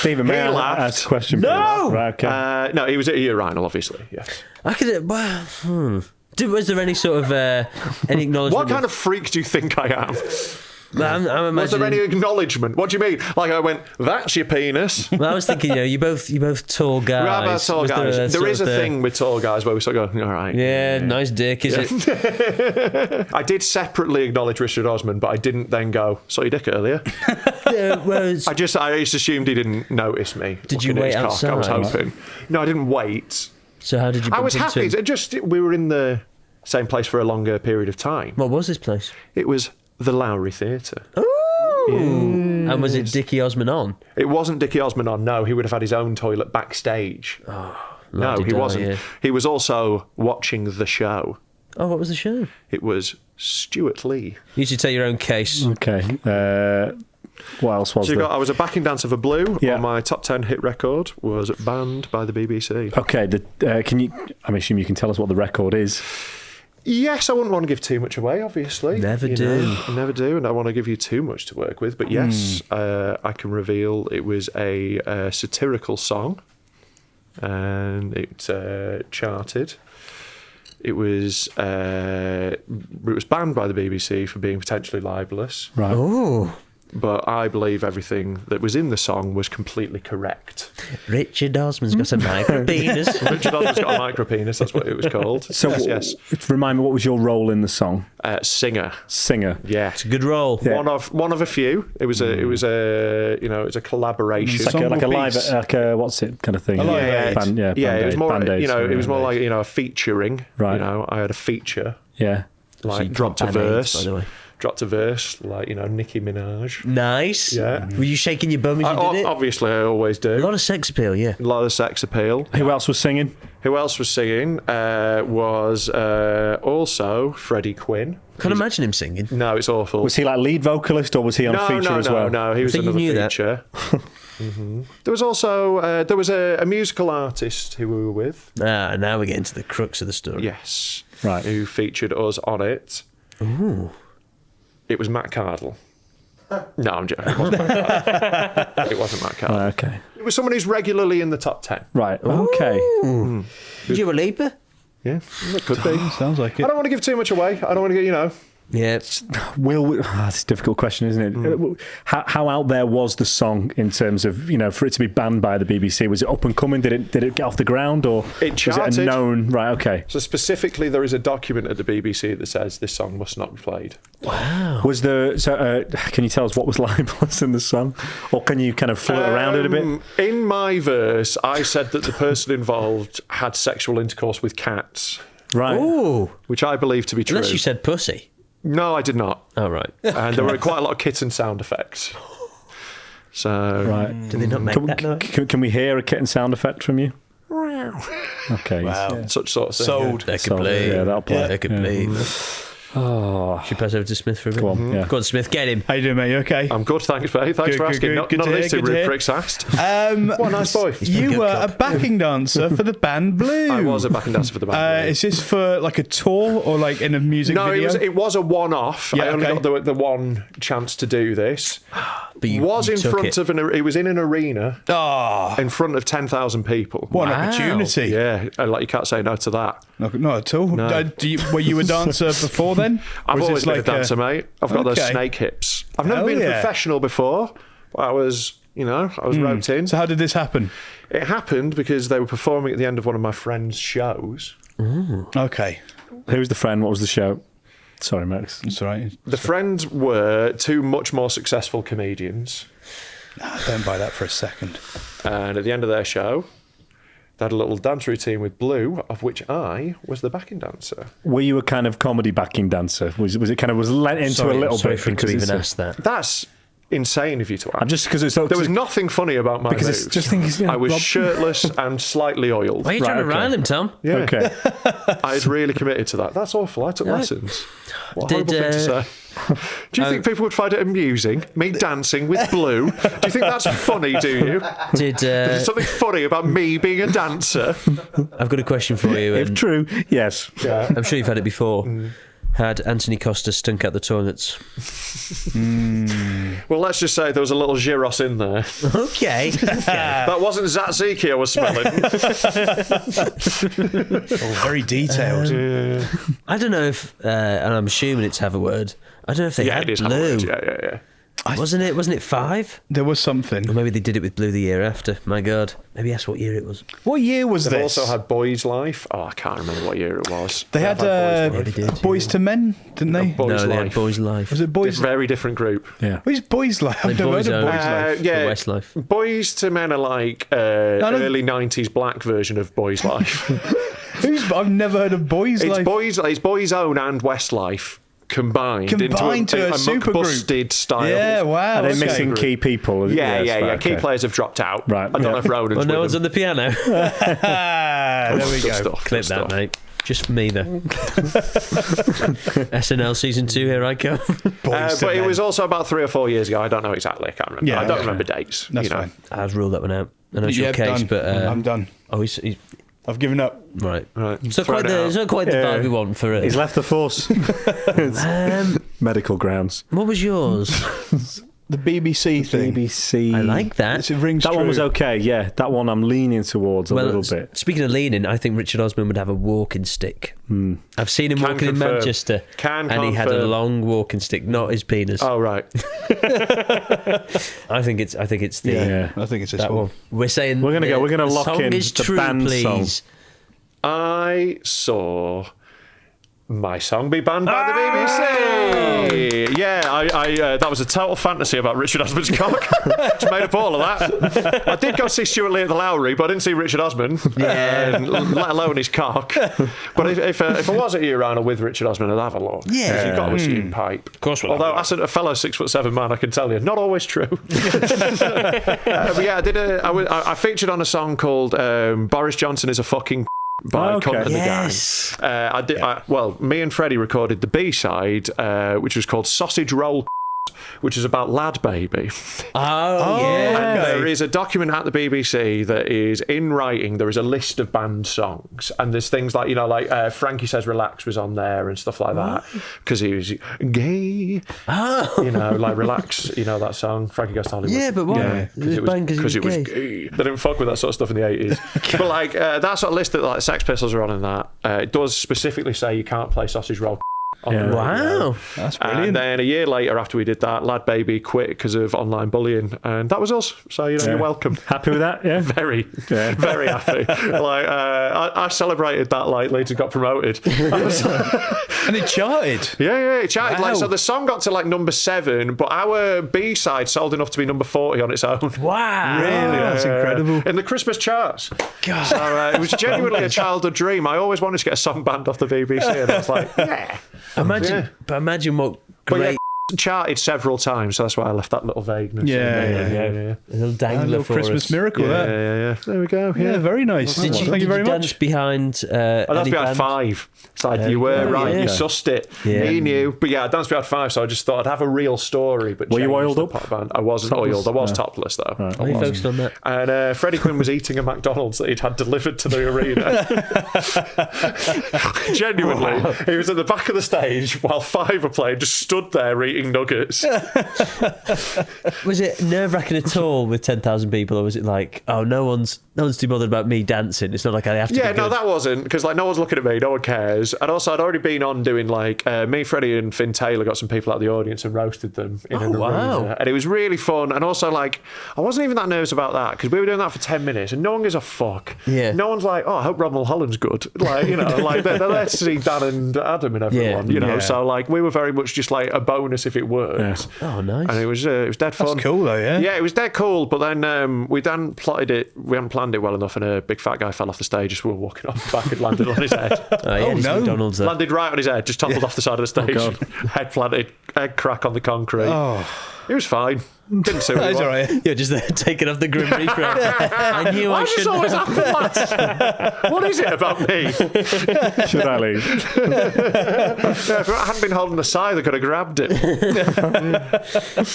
S4: Stephen, may
S3: He
S4: I
S3: laughed.
S4: ask a question?
S2: No!
S4: Please? Right, okay.
S3: No, he was at a urinal, obviously. Yeah.
S2: I could. Was there any sort of any acknowledgement?
S3: What kind of freak do you think I am?
S2: I'm
S3: Was
S2: imagining.
S3: there any acknowledgement? What do you mean? Like I went, that's your penis.
S2: Well, I was thinking, you both tall guys.
S3: We are about tall
S2: Was
S3: guys. There is a
S2: sort of
S3: thing with tall guys where we sort of go, all right.
S2: Yeah, nice dick, is it?
S3: I did separately acknowledge Richard Osman, but I didn't then go, saw your dick earlier.
S2: Whereas,
S3: I just assumed he didn't notice me.
S2: Did you
S3: looking at
S2: wait
S3: his cock. I was
S2: outside?
S3: hoping. No, I didn't wait.
S2: so how did you?
S3: I
S2: bump
S3: was
S2: into
S3: happy.
S2: him?
S3: We were in the same place for a longer period of time.
S2: What was this place?
S3: It was the Lowry Theatre.
S2: And was it Dickie Osman on?
S3: It wasn't Dickie Osman on, no. He would have had his own toilet backstage. No, he wasn't.
S2: Yeah.
S3: He was also watching the show.
S2: Oh, what was the show?
S3: It was Stuart Lee.
S2: You should take your own case.
S4: Okay. What else was
S3: So
S4: there?
S3: I was a backing dancer for Blue.
S4: Yeah.
S3: On my top 10 hit record was banned by the BBC.
S4: Okay. I'm assuming you can tell us what the record is.
S3: Yes, I wouldn't want to give too much away, obviously.
S2: Never
S3: You
S2: do.
S3: know, I never do, and I don't want to give you too much to work with. But yes, I can reveal it was a satirical song, and it charted. It was banned by the BBC for being potentially libelous.
S4: Right.
S2: Oh,
S3: But I believe everything that was in the song was completely correct.
S2: Richard Osman's got a micro penis.
S3: Richard Osman's got a micro penis, that's what it was called.
S4: So,
S3: yes.
S4: Remind me, what was your role in the song?
S3: Singer.
S4: Singer.
S3: Yeah.
S2: It's a good role.
S4: Yeah.
S3: One of a few. It was a collaboration.
S4: It's like a live,
S1: piece.
S4: like a what's it kind of thing?
S1: live
S4: Band,
S3: it was more,
S4: Band-Aids,
S3: it was more
S4: yeah.
S3: like, a featuring.
S4: Right.
S3: I had a feature,
S4: Yeah.
S3: like
S2: you
S3: dropped a
S2: got Band-Aids,
S3: verse,
S2: by the way.
S3: like, Nicki Minaj.
S2: Nice.
S3: Yeah.
S2: Were you shaking your bum as you did it?
S3: Obviously, I always do.
S2: A lot of sex appeal, yeah.
S3: A lot of sex appeal.
S4: Who else was singing?
S3: Who else was singing? Was also Freddie Quinn.
S2: Can't imagine him singing.
S3: No, it's awful.
S4: Was he like lead vocalist or was he on feature as well?
S3: No, he was
S2: think you
S3: another
S2: knew that.
S3: feature. There was also a musical artist who we were with.
S2: Now we're getting to the crux of the story.
S3: Yes.
S4: Right.
S3: Who featured us on it.
S2: Ooh.
S3: It was Matt Cardle. No, I'm joking. It wasn't Matt Cardle. It wasn't Matt Cardle.
S4: Okay.
S3: It was someone who's regularly in the top 10.
S4: Right. Okay.
S2: Did you a leaper?
S3: Yeah, it could be.
S1: Sounds like
S3: I
S1: it.
S3: don't want to give too much away. I don't want to get,
S2: Yeah.
S4: It's a difficult question, isn't it? How out there was the song in terms of for it to be banned by the BBC? Was it up and coming? Did it get off the ground or
S3: It
S4: was it a
S3: charted.
S4: known? Right. Okay.
S3: So specifically, there is a document at the BBC that says this song must not be played.
S4: Was there? So can you tell us what was libelous in the song, or can you kind of flirt around it a bit?
S3: In my verse, I said that the person involved had sexual intercourse with cats,
S4: Right.
S2: Ooh.
S3: which I believe to be true.
S2: Unless you said pussy.
S3: No, I did not.
S2: Oh, right.
S3: And there were quite a lot of kitten sound effects. So
S4: Right.
S2: Did they not make that noise?
S4: Can we hear a kitten sound effect from you? Okay.
S1: Wow.
S3: such sort of thing.
S1: Sold.
S2: They could
S4: So,
S2: play.
S4: yeah, that'll play.
S2: They could
S4: Yeah.
S2: play.
S4: Oh.
S2: Should we pass over to Smith for a bit?
S4: Go on, yeah.
S2: Go on, Smith, get him.
S1: How you doing, mate? You okay?
S3: I'm good, thanks, mate. Thanks
S1: Good,
S3: for
S1: good,
S3: asking.
S1: good, good
S3: None
S1: to
S3: of these
S1: hear,
S3: two
S1: good to
S3: rude
S1: hear.
S3: pricks asked.
S1: What
S3: a nice boy.
S1: You
S2: good
S1: were
S2: cop.
S1: a backing dancer for the band Blue.
S3: I was a backing dancer for the band.
S1: Is this for like a tour or like in a music
S3: No,
S1: video?
S3: it was a one-off.
S1: Yeah,
S3: I only
S1: okay.
S3: got the one chance to do this.
S2: But you
S3: was
S2: you
S3: in
S2: took
S3: front
S2: it.
S3: of it was in an arena
S1: Oh,
S3: in front of 10,000 people.
S1: what an
S2: Wow.
S1: opportunity.
S3: Yeah, and, you can't say no to that.
S1: No, not at all.
S3: No.
S1: Were you a dancer before then?
S3: I've
S1: Or is
S3: always
S1: this
S3: been a dancer, mate. I've got those
S1: Okay.
S3: snake hips. I've never
S1: Hell
S3: been a
S1: yeah.
S3: professional before. But I was roped in.
S1: So how did this happen?
S3: It happened because they were performing at the end of one of my friend's shows.
S1: Okay,
S4: Who was the friend? What was the show? Sorry, Max.
S1: that's all right.
S3: The friends were two much more successful comedians.
S1: Don't buy that for a second.
S3: And at the end of their show, they had a little dance routine with Blue, of which I was the backing dancer.
S4: Were you a kind of comedy backing dancer? Was it kind of lent into
S2: Sorry,
S4: a little
S2: sorry
S4: bit?
S2: for him to
S4: because
S2: even
S4: it's
S2: ask that.
S3: That's insane of you to ask.
S4: I'm just because it's
S3: There was nothing funny about my
S4: because
S3: moves.
S4: it's just things.
S3: I was shirtless and slightly oiled.
S2: Why are you trying to
S4: Right, okay.
S2: rile him, Tom?
S3: Yeah.
S4: Okay.
S3: I had really committed to that. That's awful. I took lessons. What a
S2: Did,
S3: horrible thing to say. Do you think people would find it amusing, me dancing with Blue? Do you think that's funny, do you?
S2: Did
S3: There's something funny about me being a dancer.
S2: I've got a question for you.
S4: If
S2: And
S4: true, yes.
S3: Yeah.
S2: I'm sure you've had it before. had Anthony Costa stunk out the toilets?
S3: Well, let's just say there was a little gyros in there.
S2: Okay.
S3: That wasn't Tzatziki I was smelling.
S1: Very detailed.
S2: I don't know if, and I'm assuming it's have a word. I don't know if they had
S3: it is
S2: blue.
S3: Yeah.
S2: Wasn't it 5?
S1: There was something.
S2: Or maybe they did it with blue the year after. My God. Maybe that's what year it was.
S1: What year was
S3: They've
S1: this?
S3: also had Boys Life. Oh, I can't remember what year it was.
S1: They had
S2: Yeah, they did,
S1: Boys to Men, didn't they?
S3: Boys
S2: No, they had
S3: Life.
S2: Boys Life.
S1: Was it Boys?
S3: Very different group.
S4: Yeah.
S1: Who's Boys Life? I've
S2: Like
S1: never heard
S2: Boys
S1: of
S2: Own.
S1: Boys Life.
S3: Yeah,
S2: For Westlife.
S3: Boys to Men are like early 90s black version of Boys Life.
S1: I've never heard of Boys Life.
S3: It's Boys Own and Westlife combined
S1: To
S3: into
S1: a super group.
S3: busted style.
S1: Yeah, wow.
S4: Are they
S1: okay.
S4: missing key people?
S3: Yeah.
S4: Right,
S3: Key
S4: okay.
S3: players have dropped out.
S4: Right,
S3: I don't know if Ronan's
S2: Well, no
S3: with
S2: one's
S3: them.
S2: on the piano.
S1: There we
S3: Good
S1: go.
S3: stuff,
S2: Clip
S3: good
S2: that,
S3: stuff.
S2: mate. Just for me, though. SNL season 2, here I come.
S1: Boys to
S3: But it
S1: Men.
S3: was also about 3 or 4 years ago. I don't know exactly. I can't remember.
S1: Yeah,
S3: I don't
S1: okay.
S3: remember dates.
S1: That's
S3: you know.
S1: fine.
S2: I've ruled that one out. I know it's your
S1: Yeah,
S2: case,
S1: done.
S2: but...
S1: I'm done.
S2: Oh, he's
S1: I've given up.
S2: right.
S3: Right.
S2: It's not
S3: Thrown
S2: quite
S3: it out.
S2: it's not quite the
S4: Yeah.
S2: vibe we want for it.
S4: He's left the force. Medical grounds.
S2: What was yours?
S1: The BBC thing.
S4: BBC.
S2: I like that.
S1: It rings
S4: That one was
S1: true.
S4: okay, yeah. That one I'm leaning towards a little bit.
S2: Speaking of leaning, I think Richard Osman would have a walking stick. I've seen him
S3: Can
S2: walking
S3: confirm.
S2: in Manchester,
S3: Can
S2: and he had a
S3: confirm.
S2: long walking stick, not his penis.
S3: Oh, right.
S2: I think it's the
S4: Yeah.
S1: I think it's this
S2: that
S1: one.
S2: one. We're saying
S4: We're gonna go- we're gonna
S2: the
S4: lock
S2: song
S4: in
S2: is
S4: the
S2: true,
S4: band
S2: please.
S4: song.
S3: I saw my song be banned by the BBC. Yeah, I that was a total fantasy about Richard Osman's cock. Just made up all of that. I did go see Stuart Lee at the Lowry, but I didn't see Richard Osman, let alone his cock. But if I was at Urana with Richard Osman, I'd have a look.
S2: Yeah.
S3: You've got to assume pipe. Of
S2: course we'll have
S3: Although,
S2: a
S3: as a fellow 6'7" man, I can tell you, not always true. But yeah, I featured on a song called Boris Johnson is a fucking by
S4: Okay.
S3: Cunt and
S2: Yes.
S3: the Gang. Me and Freddie recorded the B-side, which was called Sausage Roll, which is about Lad Baby.
S2: Oh, yeah.
S3: And there is a document at the BBC that is in writing. There is a list of banned songs, and there's things like Frankie Says Relax was on there and stuff like that because he was gay.
S2: Oh.
S3: Like Relax, that song Frankie Goes to Hollywood.
S2: Yeah, but why?
S3: Yeah,
S2: It was banned 'cause he was gay.
S3: gay. They didn't fuck with that sort of stuff in the 80s. But like that sort of list that like Sex Pistols are on in that, it does specifically say you can't play Sausage Roll on the radio.
S2: Wow.
S1: That's
S3: And
S1: brilliant.
S3: then a year later, after we did that, Lad Baby quit because of online bullying, and that was us. So you're welcome.
S4: Happy with that, yeah?
S3: Very, very happy. I celebrated that. Like later got promoted.
S1: And it charted.
S3: Yeah, it charted.
S1: Wow.
S3: So the song got to like number 7, but our B side sold enough to be number 40 on its own.
S2: Wow.
S1: Really? That's incredible.
S3: In the Christmas charts.
S1: God.
S3: So it was genuinely a childhood dream. I always wanted to get a song banned off the BBC, and I was like, yeah.
S2: Imagine what
S3: But
S2: great
S3: yeah, charted several times, so that's why I left that little vagueness.
S1: Yeah.
S2: a little
S1: A
S2: dangler
S1: little
S2: for
S1: Christmas
S2: us.
S1: miracle
S3: Yeah,
S1: there.
S3: yeah. There we go.
S1: Yeah,
S3: Yeah.
S1: very nice.
S2: Did you,
S1: Thank you very
S2: dance
S1: much.
S2: behind
S3: I danced
S2: any
S3: behind
S2: band?
S3: 5. It's like you were
S2: go.
S3: right,
S2: Yeah.
S3: you sussed it.
S2: Yeah.
S3: Me knew. But yeah, I danced behind 5, so I just thought I'd have a real story. But
S4: Were you
S3: change
S4: oiled
S3: the
S4: up?
S3: pop band. I wasn't
S4: Topless?
S3: oiled. I was
S4: No.
S3: topless though.
S4: Right.
S2: Are you focused on that?
S3: And Freddie Quinn was eating a McDonald's that he'd had delivered to the arena. Genuinely. He was at the back of the stage while 5 were playing, just stood there eating nuggets.
S2: Was it nerve-wracking at all with 10,000 people, or was it like, oh, no one's too bothered about me dancing? It's not like I have to.
S3: Yeah,
S2: be
S3: no,
S2: good.
S3: that wasn't, because like no one's looking at me, no one cares. And also, I'd already been on doing like me, Freddie, and Finn Taylor got some people out of the audience and roasted them in an
S2: wow.
S3: arena, and it was really fun. And also, like, I wasn't even that nervous about that because we were doing that for 10 minutes, and no one gives a fuck.
S2: Yeah.
S3: No one's like, oh, I hope Rob Mulholland's good. Like, like they're there to see Dan and Adam and everyone.
S2: Yeah.
S3: So like we were very much just like a bonus if it works.
S2: Oh, nice.
S3: And it was dead fun.
S1: That's cool though, yeah?
S3: Yeah, it was dead cool, but then we then plotted it. We hadn't planned it well enough, and a big fat guy fell off the stage as we were walking off the back and landed on his head.
S2: Oh, yeah,
S1: no.
S2: McDonald's there.
S3: Landed right on his head, just toppled off the side of the stage. Head planted, egg crack on the concrete.
S1: Oh.
S3: It was fine. Didn't see what
S1: That's
S3: he
S1: all
S3: was.
S1: right.
S2: You're just there taking off the Grim Reaper. I knew
S3: Why
S2: I
S3: does this
S2: shouldn't
S3: always
S2: have.
S3: happen, lads? What is it about me?
S4: Should I leave?
S3: If I hadn't been holding the scythe, I could have grabbed it.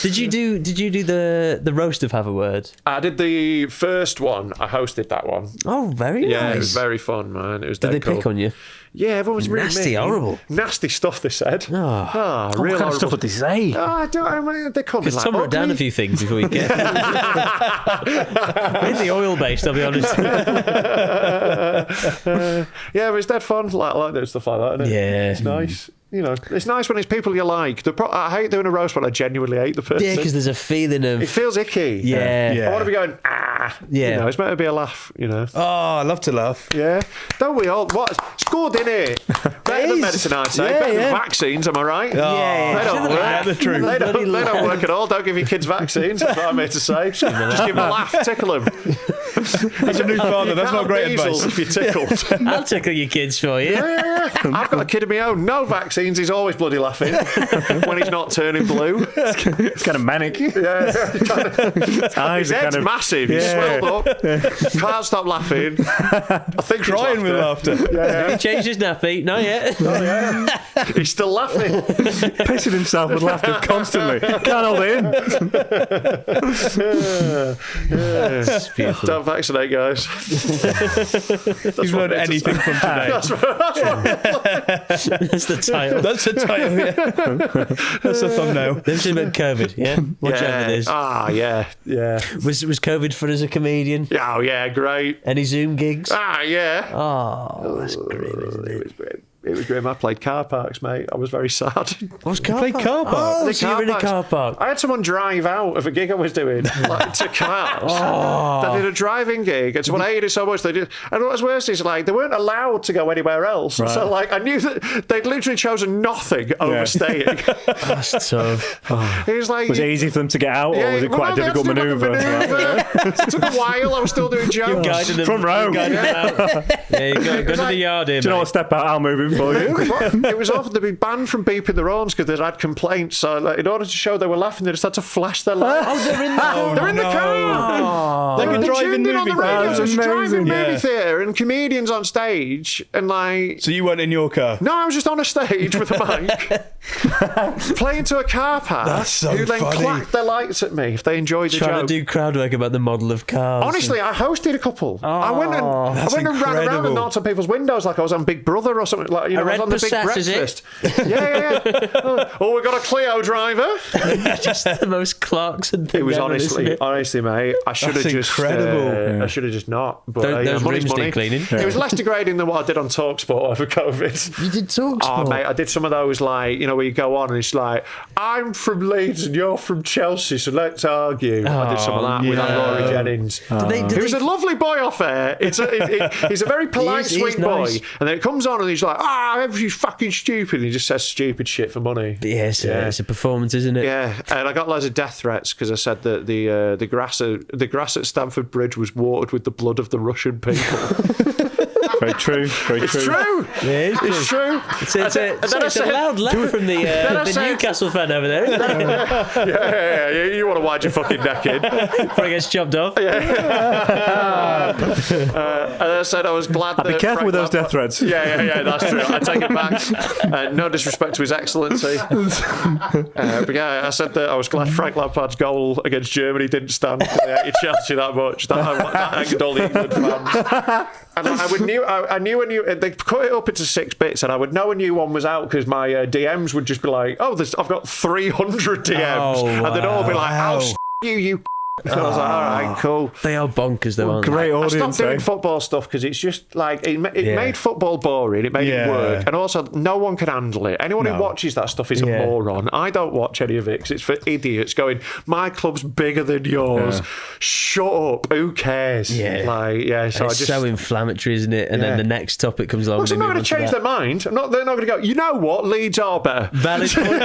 S2: Did you do the roast of Have a Word?
S3: I did the first one. I hosted that one.
S2: Oh, very
S3: Yeah,
S2: nice.
S3: it was very fun, man. It was
S2: Did
S3: dead
S2: they
S3: cool.
S2: pick on you?
S3: Yeah, everyone was really
S2: Nasty,
S3: mean.
S2: horrible.
S3: Nasty stuff, they said.
S2: Oh.
S3: Ah,
S4: What
S3: real
S4: kind of stuff
S3: horrible.
S4: would they say?
S3: Oh, I mean, they call me
S2: Because
S3: like
S2: Tom wrote down
S3: ugly.
S2: a few things before you get mainly oil-based, I'll be honest.
S3: Yeah, but it's dead fun. Like, I like doing stuff like that, isn't it?
S2: Yeah.
S3: It's nice. You know, it's nice when it's people you like. I hate doing a roast when I genuinely hate the person.
S2: Yeah, because there's a feeling
S3: it
S2: of...
S3: feels icky.
S2: Yeah.
S1: Yeah.
S3: I want to be going,
S2: Yeah.
S3: You know, it's meant to be a laugh, you know.
S1: Oh, I love to laugh.
S3: Yeah. Don't we all? What? It's good, innit? Better than
S1: is.
S3: medicine, I'd say.
S1: Yeah,
S3: Better
S1: yeah.
S3: than vaccines, am I right?
S2: Yeah.
S3: They don't work.
S1: Yeah, the truth.
S3: They don't work at all. Don't give your kids vaccines. That's what I'm here to say. Just give them a laugh, tickle them.
S1: As a new father, that's not great advice.
S3: If you're tickled.
S2: I'll tickle your kids for you.
S3: Yeah. I've got a kid of my own. No vaccines. He's always bloody laughing when he's not turning blue.
S4: It's kind of manic.
S3: Yeah.
S4: Eyes
S3: His
S4: are
S3: head's
S4: kind of
S3: massive. He's
S4: Yeah.
S3: swelled up. Can't stop laughing. I think he's
S1: Crying with laughter.
S3: Yeah.
S2: He changed his nappy. Not yet.
S3: He's still laughing.
S4: pissing himself with laughter constantly. Can't hold it in.
S2: It's beautiful.
S3: Don't vaccinate, guys.
S1: You've learned anything from today.
S3: That's what
S2: That's the title.
S1: That's the title, yeah. That's the thumbnail.
S2: They've just about COVID, yeah? Watch out for this.
S3: Ah, yeah.
S2: Was COVID fun as a comedian?
S3: Oh, yeah, great.
S2: Any Zoom gigs?
S3: Ah, yeah.
S2: Oh, that's grim, isn't
S3: It
S2: it?
S3: was great. It was grim. I played car parks, mate. I was very sad.
S2: What's car
S1: Play
S2: park?
S1: car park?
S2: Oh,
S3: The
S2: so you're in a car park.
S3: I had someone drive out of a gig I was doing, like to cars. They did a driving gig, and someone hated it so much they did. And what was worse is, like, they weren't allowed to go anywhere else.
S4: Right.
S3: So, like, I knew that they'd literally chosen nothing over staying.
S2: That's tough.
S3: It was like,
S4: Was it easy for them to get out, or was it quite a
S3: they had to
S4: difficult
S3: do, like,
S4: manoeuvre?
S3: It took a while. I was still doing jokes.
S2: Guiding them,
S4: Front row.
S2: guiding them out. There you go. Go to the yard here,
S4: Do you know
S2: mate.
S4: what? Step out, I'll move in for you.
S3: It was often to be banned from beeping their horns because they'd had complaints. So, like, in order to show they were laughing, they just had to flash their lights.
S2: Oh, they're in the...
S3: They're in the car.
S1: Like a
S3: They
S1: driving
S3: tuned in on
S1: movie
S3: the radio.
S1: theatre.
S3: It was a driving
S1: Amazing.
S3: movie
S1: Yeah.
S3: theatre and comedians on stage. And, like,
S1: So you weren't in your car?
S3: no, I was just on a stage with a mic, playing to a car park.
S1: That's so
S3: who then
S1: funny.
S3: clacked their lights at me if they enjoyed the
S2: Trying
S3: joke.
S2: to do crowd work about the model of cars.
S3: Honestly, I hosted a couple. I went and
S1: That's
S3: ran around
S1: incredible.
S3: and knocked on people's windows like I was on Big Brother or something. Like, you know, I
S2: red
S3: was on the Big
S2: Passat, is it?
S3: Breakfast. Yeah. Oh, we got a Clio driver.
S2: just the most Clarkson thing
S3: It was
S2: ever, isn't it?
S3: honestly, mate. I should have
S1: That's
S3: just
S1: incredible.
S3: I should have just not. But
S2: Those
S3: money's
S2: rims
S3: money.
S2: need cleaning.
S3: It was less degrading than what I did on TalkSport over COVID.
S2: You did talk
S3: Oh, mate, I did some of those, like, you know, where you go on and it's like, I'm from Leeds and you're from Chelsea, so let's argue. I did some of that with Rory Jennings. He was a lovely boy off air. He's a very polite
S2: He is
S3: swing boy.
S2: nice.
S3: And then it comes on and he's like, everybody's fucking stupid. And he just says stupid shit for money.
S2: Yes,
S3: Yeah.
S2: it's a performance, isn't it?
S3: Yeah, and I got loads of death threats because I said that the grass at Stamford Bridge was watered with the blood of the Russian people.
S4: Very true. Very
S3: It's
S4: true.
S3: true.
S2: Yeah,
S3: It's true.
S2: It's a loud laugh from the
S3: said-
S2: Newcastle fan over there, isn't it?
S3: Yeah. You want to wide your fucking neck in.
S2: Before he gets chopped off.
S3: And I said I was glad
S4: Be
S3: that
S4: careful
S3: Frank
S4: with those
S3: Lampard-
S4: death threats.
S3: Yeah, that's true. I take it back. No disrespect to His Excellency. But yeah, I said that I was glad Frank Lampard's goal against Germany didn't stand because they hated Chelsea that much. That angered all the England fans. And I knew they cut it up into 6 bits, and I would know a new one was out because my DMs would just be like, I've got 300 DMs, and they'd all be like,
S1: wow.
S3: you. And I was like, all right, cool.
S2: They are bonkers, though, aren't they?
S4: Great
S3: I
S4: audience,
S3: stopped doing
S4: eh?
S3: football stuff because it's just like it
S2: Yeah.
S3: made football boring. It made it
S1: Yeah.
S3: work, and also no one can handle it. Anyone who
S1: No.
S3: watches that stuff is a
S2: Yeah.
S3: moron. I don't watch any of it because it's for idiots going, my club's bigger than yours. Shut up. Who cares?
S2: Yeah.
S3: So I
S2: It's
S3: just.
S2: so inflammatory, isn't it? And
S3: Yeah.
S2: then the next topic comes along.
S3: Well, I'm not going to change their mind. They're not going to go, you know what? Leeds are better.
S2: Valid point.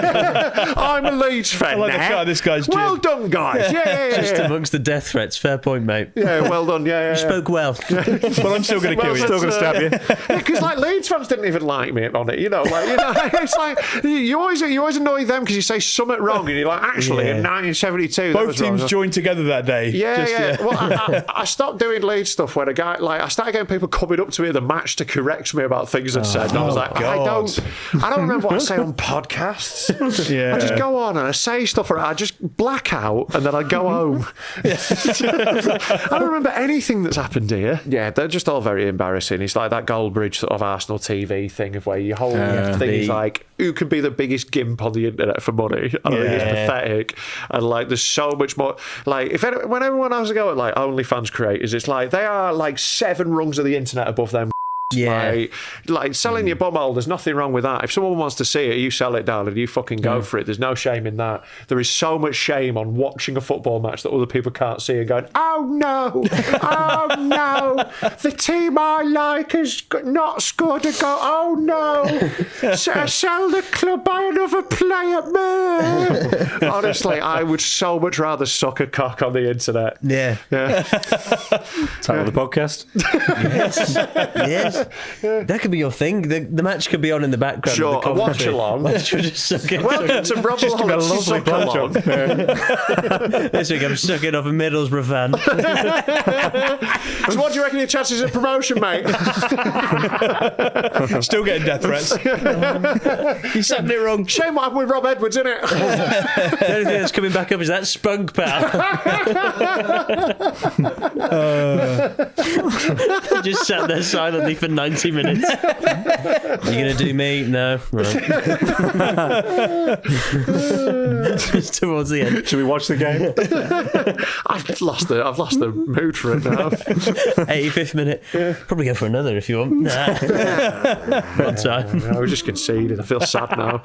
S3: I'm a Leeds fan
S1: I like the
S3: now.
S1: cut of this guy's
S3: Well
S1: jib.
S3: done, guys. Yeah.
S2: amongst the death threats. Fair point, mate.
S3: Yeah, well done. Yeah,
S2: You spoke well.
S1: Well, I'm still going to kill you.
S4: Still going to stab you.
S3: Because like Leeds fans didn't even like me on it, it's like you always annoy them because you say something wrong, and you're like, actually, in 1972,
S1: both teams joined together that day.
S3: Yeah. Well, I stopped doing Leeds stuff when I started getting people coming up to me at the match to correct me about things I'd said, and I was like, I don't remember what I say on podcasts. I just go on and I say stuff, or I just black out, and then I go home. I don't remember anything that's happened here. Yeah, they're just all very embarrassing. It's like that Goldbridge sort of Arsenal TV thing of where you hold things like, who can be the biggest gimp on the internet for money? I think it's pathetic. And like, there's so much more. Like, when everyone has to go at like OnlyFans creators, it's like they are like 7 rungs of the internet above them.
S2: Yeah.
S3: Like selling your bumhole, there's nothing wrong with that. If someone wants to see it, you sell it, darling. You fucking go for it. There's no shame in that. There is so much shame on watching a football match that other people can't see and going, oh no, the team I like has not scored a goal. Oh no, sell the club, buy another player. Honestly, I would so much rather suck a cock on the internet.
S2: Yeah.
S4: Title of the podcast.
S2: Yes. That could be your thing. The match could be on in the background.
S3: Sure, a watch along.
S2: Welcome
S3: to Rob Mulholland's Suck Along.
S2: This week I'm sucking off a Middlesbrough fan.
S3: So what do you reckon your chances of promotion, mate?
S1: Still getting death threats. You said it wrong.
S3: Shame what happened with Rob Edwards, isn't it?
S2: The only thing that's coming back up is that spunk, pal. Just sat there silently for 90 minutes. Are you going to do me? No. Right. Just towards the end.
S4: Should we watch the game?
S3: I've lost the mood for it now.
S2: 85th minute. Probably go for another if you want. Nah. One time.
S3: I was just conceded. I feel sad now.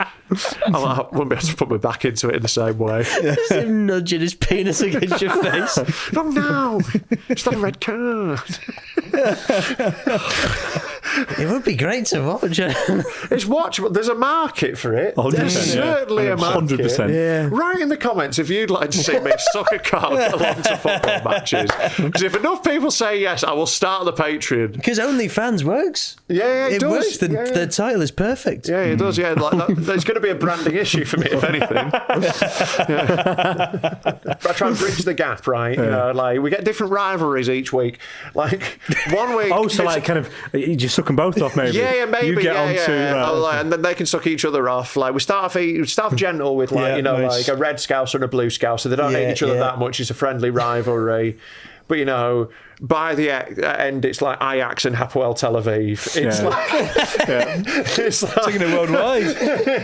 S3: I wouldn't be able to put my back into it in the same way.
S2: Just him nudging his penis against your face.
S3: Not now. It's not a red card.
S2: It would be great to watch.
S3: It's watchable. There's a market for it.
S4: 100%,
S3: There's certainly a market.
S4: 100%.
S2: Yeah.
S3: Write in the comments if you'd like to see me suck a cock along to football matches. Because if enough people say yes, I will start the Patreon.
S2: Because OnlyFans works.
S3: Yeah, it does.
S2: Works. The title is perfect.
S3: Yeah, it does. Yeah, like there's going to be a branding issue for me if anything. But I try and bridge the gap, right? You know, like we get different rivalries each week. Like 1 week.
S4: Oh, so like kind of you just suck them both off, maybe.
S3: Yeah, maybe.
S4: You get
S3: yeah,
S4: on
S3: yeah.
S4: to,
S3: and then they can suck each other off. Like we start off gentle with like like a red scouse and a blue scouse, so they don't hate each other that much. It's a friendly rivalry. But you know, by the end, it's like Ajax and Hapoel Tel Aviv. It's like
S1: Taking it worldwide.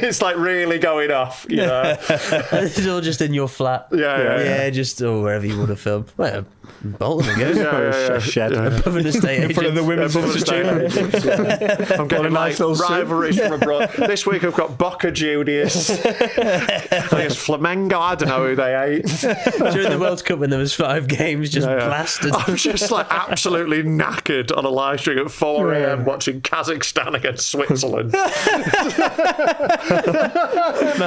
S3: It's like really going off, you know.
S2: It's all just in your flat.
S3: Yeah.
S2: Just wherever you want to film. Well, Bolton, I guess.
S3: Yeah.
S4: shed.
S2: Above an estate
S1: In front of the women's institute.
S3: I'm getting
S4: nice
S3: like
S4: little
S3: rivalries from abroad. This week I've got Boca Juniors. I think it's Flamengo. I don't know who they ate.
S2: During the World Cup when there was 5 games, just blasted.
S3: I was just like absolutely knackered on a live stream at 4 a.m. watching Kazakhstan against Switzerland.
S2: My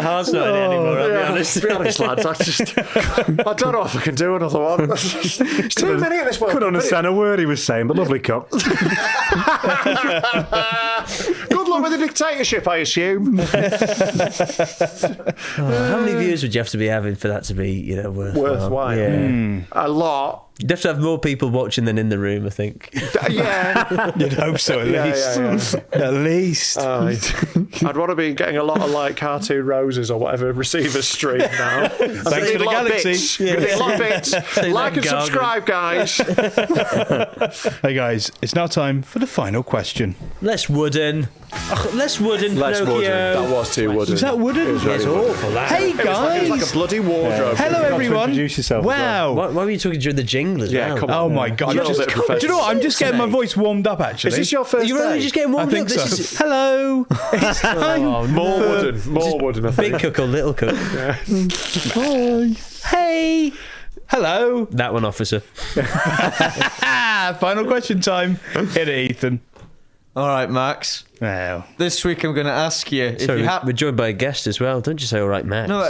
S2: heart's not in it anymore, I'll be honest.
S3: To be honest, lads, I don't know if I can do another one. It's too many at this point.
S4: Couldn't understand a word he was saying, but lovely cock.
S3: Good luck with the dictatorship, I assume.
S2: How many views would you have to be having for that to be,
S3: Worthwhile.
S2: Yeah.
S3: A lot.
S2: You'd have to have more people watching than in the room, I think.
S3: Yeah.
S1: You'd hope so, at least. At least.
S3: I'd want to be getting a lot of like cartoon roses or whatever receivers stream now.
S1: Thanks for the galaxy.
S3: A lot of bits. Like and subscribe, guys.
S1: Hey guys, it's now time for the final question.
S2: Less wooden. Less wooden,
S3: Less
S2: Pinocchio.
S3: wooden. That was too wooden.
S1: Was that wooden?
S2: It's awful, that.
S1: Hey
S3: It
S1: guys!
S3: was like a bloody wardrobe.
S1: Hello everyone!
S4: Introduce yourself as
S1: Wow!
S2: Why were you talking during the jingle as well?
S3: come on.
S1: Oh my god!
S3: A little bit of
S1: Do you know what? I'm just getting my
S2: mate.
S1: voice warmed up. Actually,
S3: Is this your first
S2: You're only
S3: day?
S2: just getting
S1: I
S2: warmed
S1: think
S2: up.
S1: so.
S2: This is
S1: Hello. It's time.
S3: More wooden, I
S2: big
S3: think.
S2: cook or little cook.
S1: Hey. Hello.
S2: That one, officer.
S1: Final question time. Hit it, Ethan.
S5: All right, Max.
S1: Well,
S5: This week I'm going to ask you if
S2: Sorry,
S5: you had.
S2: we're joined by a guest as well. Don't you say all right, Max?
S5: No,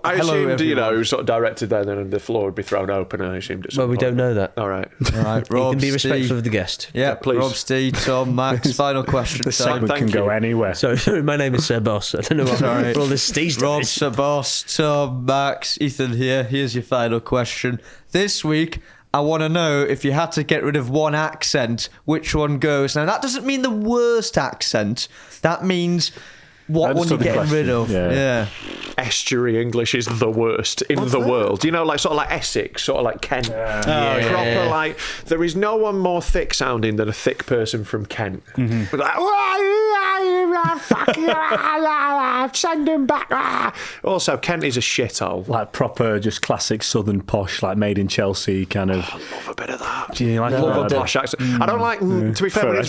S3: I
S5: hello,
S3: assumed,
S5: everyone.
S3: it was sort of directed there, then the floor would be thrown open, and I assumed it's.
S2: Well, we don't know that.
S3: All right.
S5: All right,
S2: You
S5: Rob,
S2: can be respectful
S5: Steve.
S2: of the guest.
S5: Yeah,
S3: please.
S5: Rob, Steve, Tom, Max. Final question.
S4: The
S5: time.
S4: segment
S3: thank
S4: can go
S3: you.
S4: anywhere.
S2: Sorry, my name is Sir Boss. I don't know what
S5: Sorry.
S2: all this Steve's
S5: Rob,
S2: doing.
S5: Sir Boss, Tom, Max, Ethan here. Here's your final question. This week, I want to know if you had to get rid of one accent, which one goes? Now, that doesn't mean the worst accent. That means what one you're
S4: Understood the
S5: getting rid
S4: question.
S5: of. Yeah.
S3: Estuary English is the worst in the world. You know, like sort of like Essex, sort of like Kent. Proper like there is no one more thick sounding than a thick person from Kent. But like, send him back. Also, Kent is a shithole.
S4: Like proper, just classic southern posh, like made in Chelsea kind of.
S3: Love a bit of that.
S4: Do you like
S3: Love
S4: that?
S3: a posh accent. I don't like. To be fair,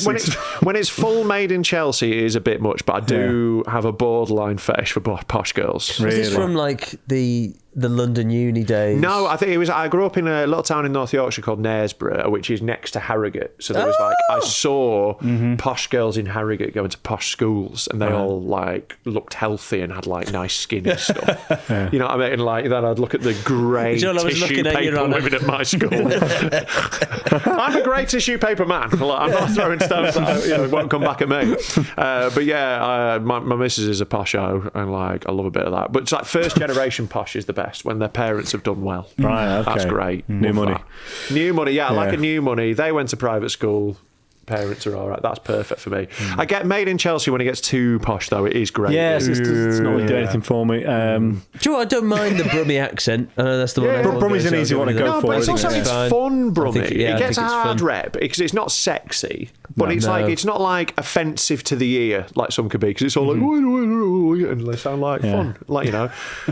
S3: when it's full made in Chelsea, it is a bit much. But I do have a borderline fetish for posh girls.
S2: Is this from like the London uni days?
S3: No, I think it was. I grew up in a little town in North Yorkshire called Knaresborough, which is next to Harrogate. So there was I saw posh girls in Harrogate going to posh schools, and they all like looked healthy and had like nice skin and stuff. You know what I mean? Like then I'd look at the grey
S2: Joel, I was
S3: tissue
S2: looking at you,
S3: paper
S2: Ron.
S3: women at my school. I'm a grey tissue paper man. Like, I'm not throwing stones that won't come back at me. But yeah, my missus is a posho, and like I love a bit of that. But it's like first generation posh is the best when their parents have done well.
S4: Right, okay.
S3: That's great.
S4: New
S3: Love
S4: money.
S3: that. New money, yeah, I like a new money. They went to private school. Parents are all right. That's perfect for me. I get made in Chelsea when it gets too posh, though. It is great.
S4: Yeah, it's not really doing anything for me.
S2: Do you know what? I don't mind the Brummie accent. I know that's the one. everyone
S4: Brummie's
S2: goes,
S4: an easy one to go
S3: No,
S4: for,
S3: but it's
S4: isn't
S3: also
S4: it?
S3: it's
S2: Fine.
S3: fun, Brummie.
S2: I think
S3: It gets a
S2: it's
S3: hard
S2: fun.
S3: rep because it's not sexy, but it's
S2: No.
S3: like it's not like offensive to the ear like some could be because it's all like and they sound like fun, like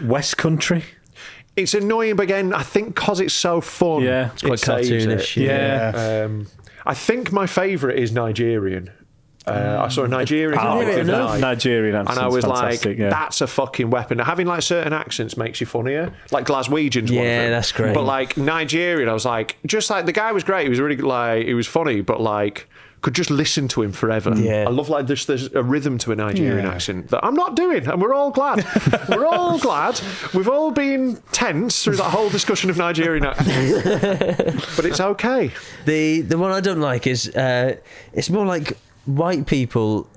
S4: West Country.
S3: It's annoying, but again, I think because it's so fun,
S4: Yeah,
S2: It's quite
S3: saves it.
S2: cartoonish.
S4: Yeah.
S3: I think my favourite is Nigerian. I saw a Nigerian
S4: Oh,
S3: the other night,
S4: Nigerian
S3: and
S4: accent's
S3: I was
S4: fantastic,
S3: like, that's a fucking weapon. Having like certain accents makes you funnier. Like Glaswegian's one of
S2: Yeah,
S3: them.
S2: that's great.
S3: But like Nigerian, I was like, just like the guy was great. He was really like, he was funny, but like could just listen to him forever.
S2: Yeah.
S3: I love like there's a rhythm to a Nigerian accent that I'm not doing, and we're all glad. We're all glad. We've all been tense through that whole discussion of Nigerian accents, but it's okay.
S2: The one I don't like is it's more like white people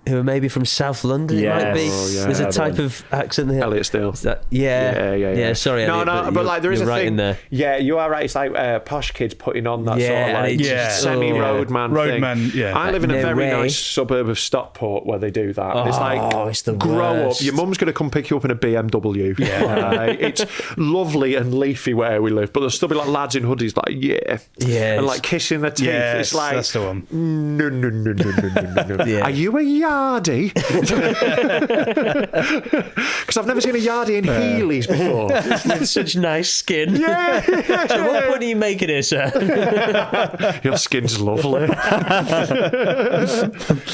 S2: who are maybe from South London. It might be.
S4: Yes. Oh, yeah.
S2: There's a
S4: Yeah,
S2: type
S4: the
S2: of accent there.
S3: Elliot Steele.
S2: Is that, yeah. Sorry,
S3: No,
S2: Elliot,
S3: but like there is
S2: you're
S3: a
S2: right
S3: thing.
S2: in there.
S3: Yeah, you are right. It's like posh kids putting on that
S2: Yeah,
S3: sort of
S2: and
S3: like
S2: it's just-
S3: semi-roadman thing.
S1: Roadman, yeah.
S3: I live in a
S2: No
S3: very
S2: way.
S3: nice suburb of Stockport where they do that. It's like
S2: it's the
S3: grow
S2: worst.
S3: up. Your mum's going to come pick you up in a BMW. Yeah, it's lovely and leafy where we live, but there'll still be like lads in hoodies, like and like kissing their teeth.
S1: Yes,
S3: it's like
S1: that's the one.
S3: no.
S2: Yeah.
S3: Are you a yardie? Because I've never seen a yardie in Heelys before.
S2: With such nice skin.
S3: Yeah.
S2: So what point are you making here, sir?
S3: Your skin's lovely.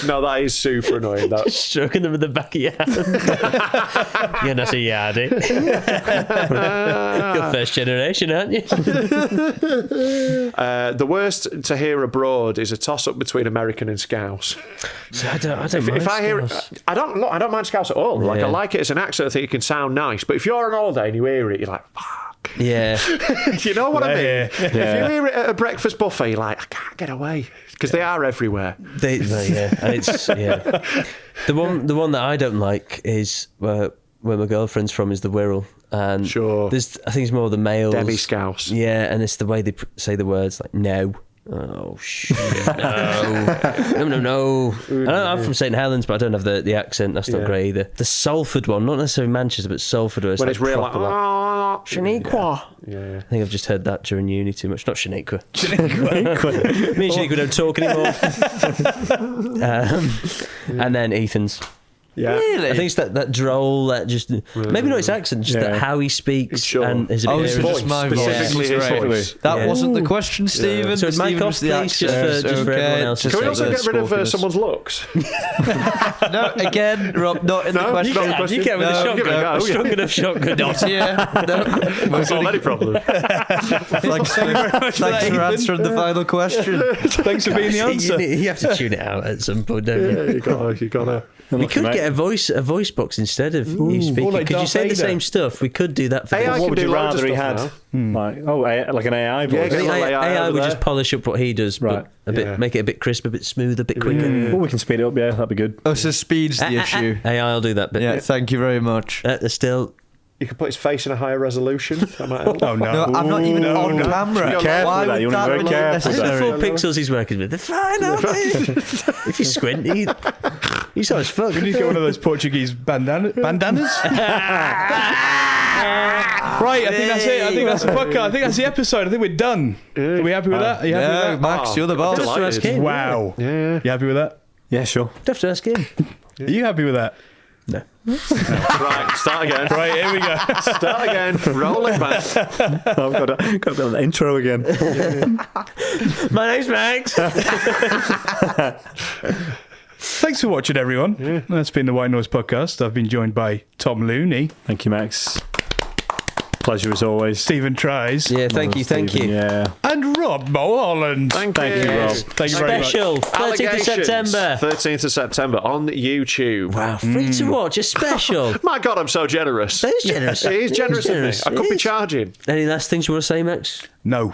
S3: No, that is super annoying. That.
S2: Stroking them with the back of your hand. You're not a yardie. You're first generation, aren't you?
S3: The worst to hear abroad is a toss-up between American and Scouse.
S2: So I don't mind
S3: If I hear,
S2: Scouse.
S3: I don't mind Scouse at all. Like I
S2: Yeah.
S3: like it as an accent. I think it can sound nice. But if you're on holiday and you hear it, you're like, fuck.
S2: Yeah.
S3: You know what I mean?
S1: Yeah.
S3: If you hear it at a breakfast buffet, you're like, I can't get away because they are everywhere.
S2: Yeah. And it's The one that I don't like is where my girlfriend's from is the Wirral. And
S3: Sure.
S2: I think it's more the males.
S3: Debbie Scouse.
S2: Yeah, and it's the way they say the words like no. Oh shit! No. I'm from St Helens, but I don't have the accent. That's not great either. The Salford one, not necessarily Manchester, but Salford, where it's
S3: When
S2: like
S3: it's real, like,
S2: proper Shaniqua.
S3: Yeah.
S2: I think I've just heard that during uni too much. Not Shaniqua. Me and Shaniqua don't talk anymore. And then Ethan's.
S3: Yeah.
S5: Really?
S2: I think it's that droll, that just maybe not his accent, just that how he speaks
S3: Sure.
S2: and his
S5: Oh,
S2: appearance.
S5: it's just my voice.
S3: Specifically his voice.
S5: That wasn't the question, Stephen.
S2: So mic off, please, just for everyone else.
S3: Can we also get rid of someone's looks?
S5: No, again, Rob, not in the question.
S2: You get with a shotgun, a strong enough shotgun.
S5: Yeah, no.
S3: That's not any problem.
S5: Thanks for answering the final question.
S1: Thanks for being the answer.
S2: You have to tune it out at some point, don't you?
S3: You gotta.
S2: We could get a voice box instead of you speaking.
S1: like
S2: Because you
S1: Darth
S2: say the
S1: Vader.
S2: same stuff. We could do that for
S3: AI
S2: this.
S3: can
S4: What would
S3: do
S4: you
S3: loads of
S4: rather he
S3: stuff
S4: had? Like an AI voice?
S3: Yeah,
S2: I think
S3: little AI
S2: AI
S3: over
S2: would
S3: there.
S2: just polish up what he does,
S4: Right.
S2: but make it a bit crisp, a bit smooth, a bit quicker.
S4: Well, we can speed it up, yeah, that'd be good.
S5: Oh, so speed's the issue.
S2: AI will do that bit.
S5: Yeah, thank you very much.
S2: Still,
S3: You could put his face in a higher resolution. That might help.
S1: Oh, no.
S5: No, I'm not even on camera.
S3: Careful
S5: Why
S4: with that,
S5: would
S4: you wanna be very
S5: look
S4: careful with
S2: that's
S4: that.
S2: the
S5: necessary?
S2: 4 pixels he's working with. They're fine, aren't they? If you squint, he's not as fuck.
S1: We need to get one of those Portuguese bandanas. Right, I think that's it. I think that's the podcast. I think that's the episode. I think we're done. Are we happy with that? Are you happy
S5: No,
S1: with
S5: Max, you're the boss.
S2: Just to ask
S1: that?
S2: him.
S1: Wow.
S3: Yeah.
S1: You happy with that?
S4: Yeah, sure.
S2: Have to ask him.
S1: Are you happy with that?
S2: No.
S3: Right, start again.
S1: Right, here we go.
S3: Start again. Roll it back.
S4: I've got an intro again.
S2: My name's Max.
S1: Thanks for watching, everyone. That's been the White Noise Podcast. I've been joined by Tom Looney,
S4: Thank you, Max. Pleasure as always.
S1: Stephen Tries,
S2: Yeah, thank you.
S4: Yeah.
S1: and Rob Mulholland.
S3: Thank
S4: you, Rob.
S1: Thank you very much.
S2: Special 13th of
S3: Allegations.
S2: September.
S3: 13th of September on YouTube.
S2: Wow, free to watch, a special.
S3: My God, I'm so generous.
S2: That is generous.
S3: It is generous of me. I could be
S2: It is.
S3: charging.
S2: Any last things you want to say, Max?
S1: No.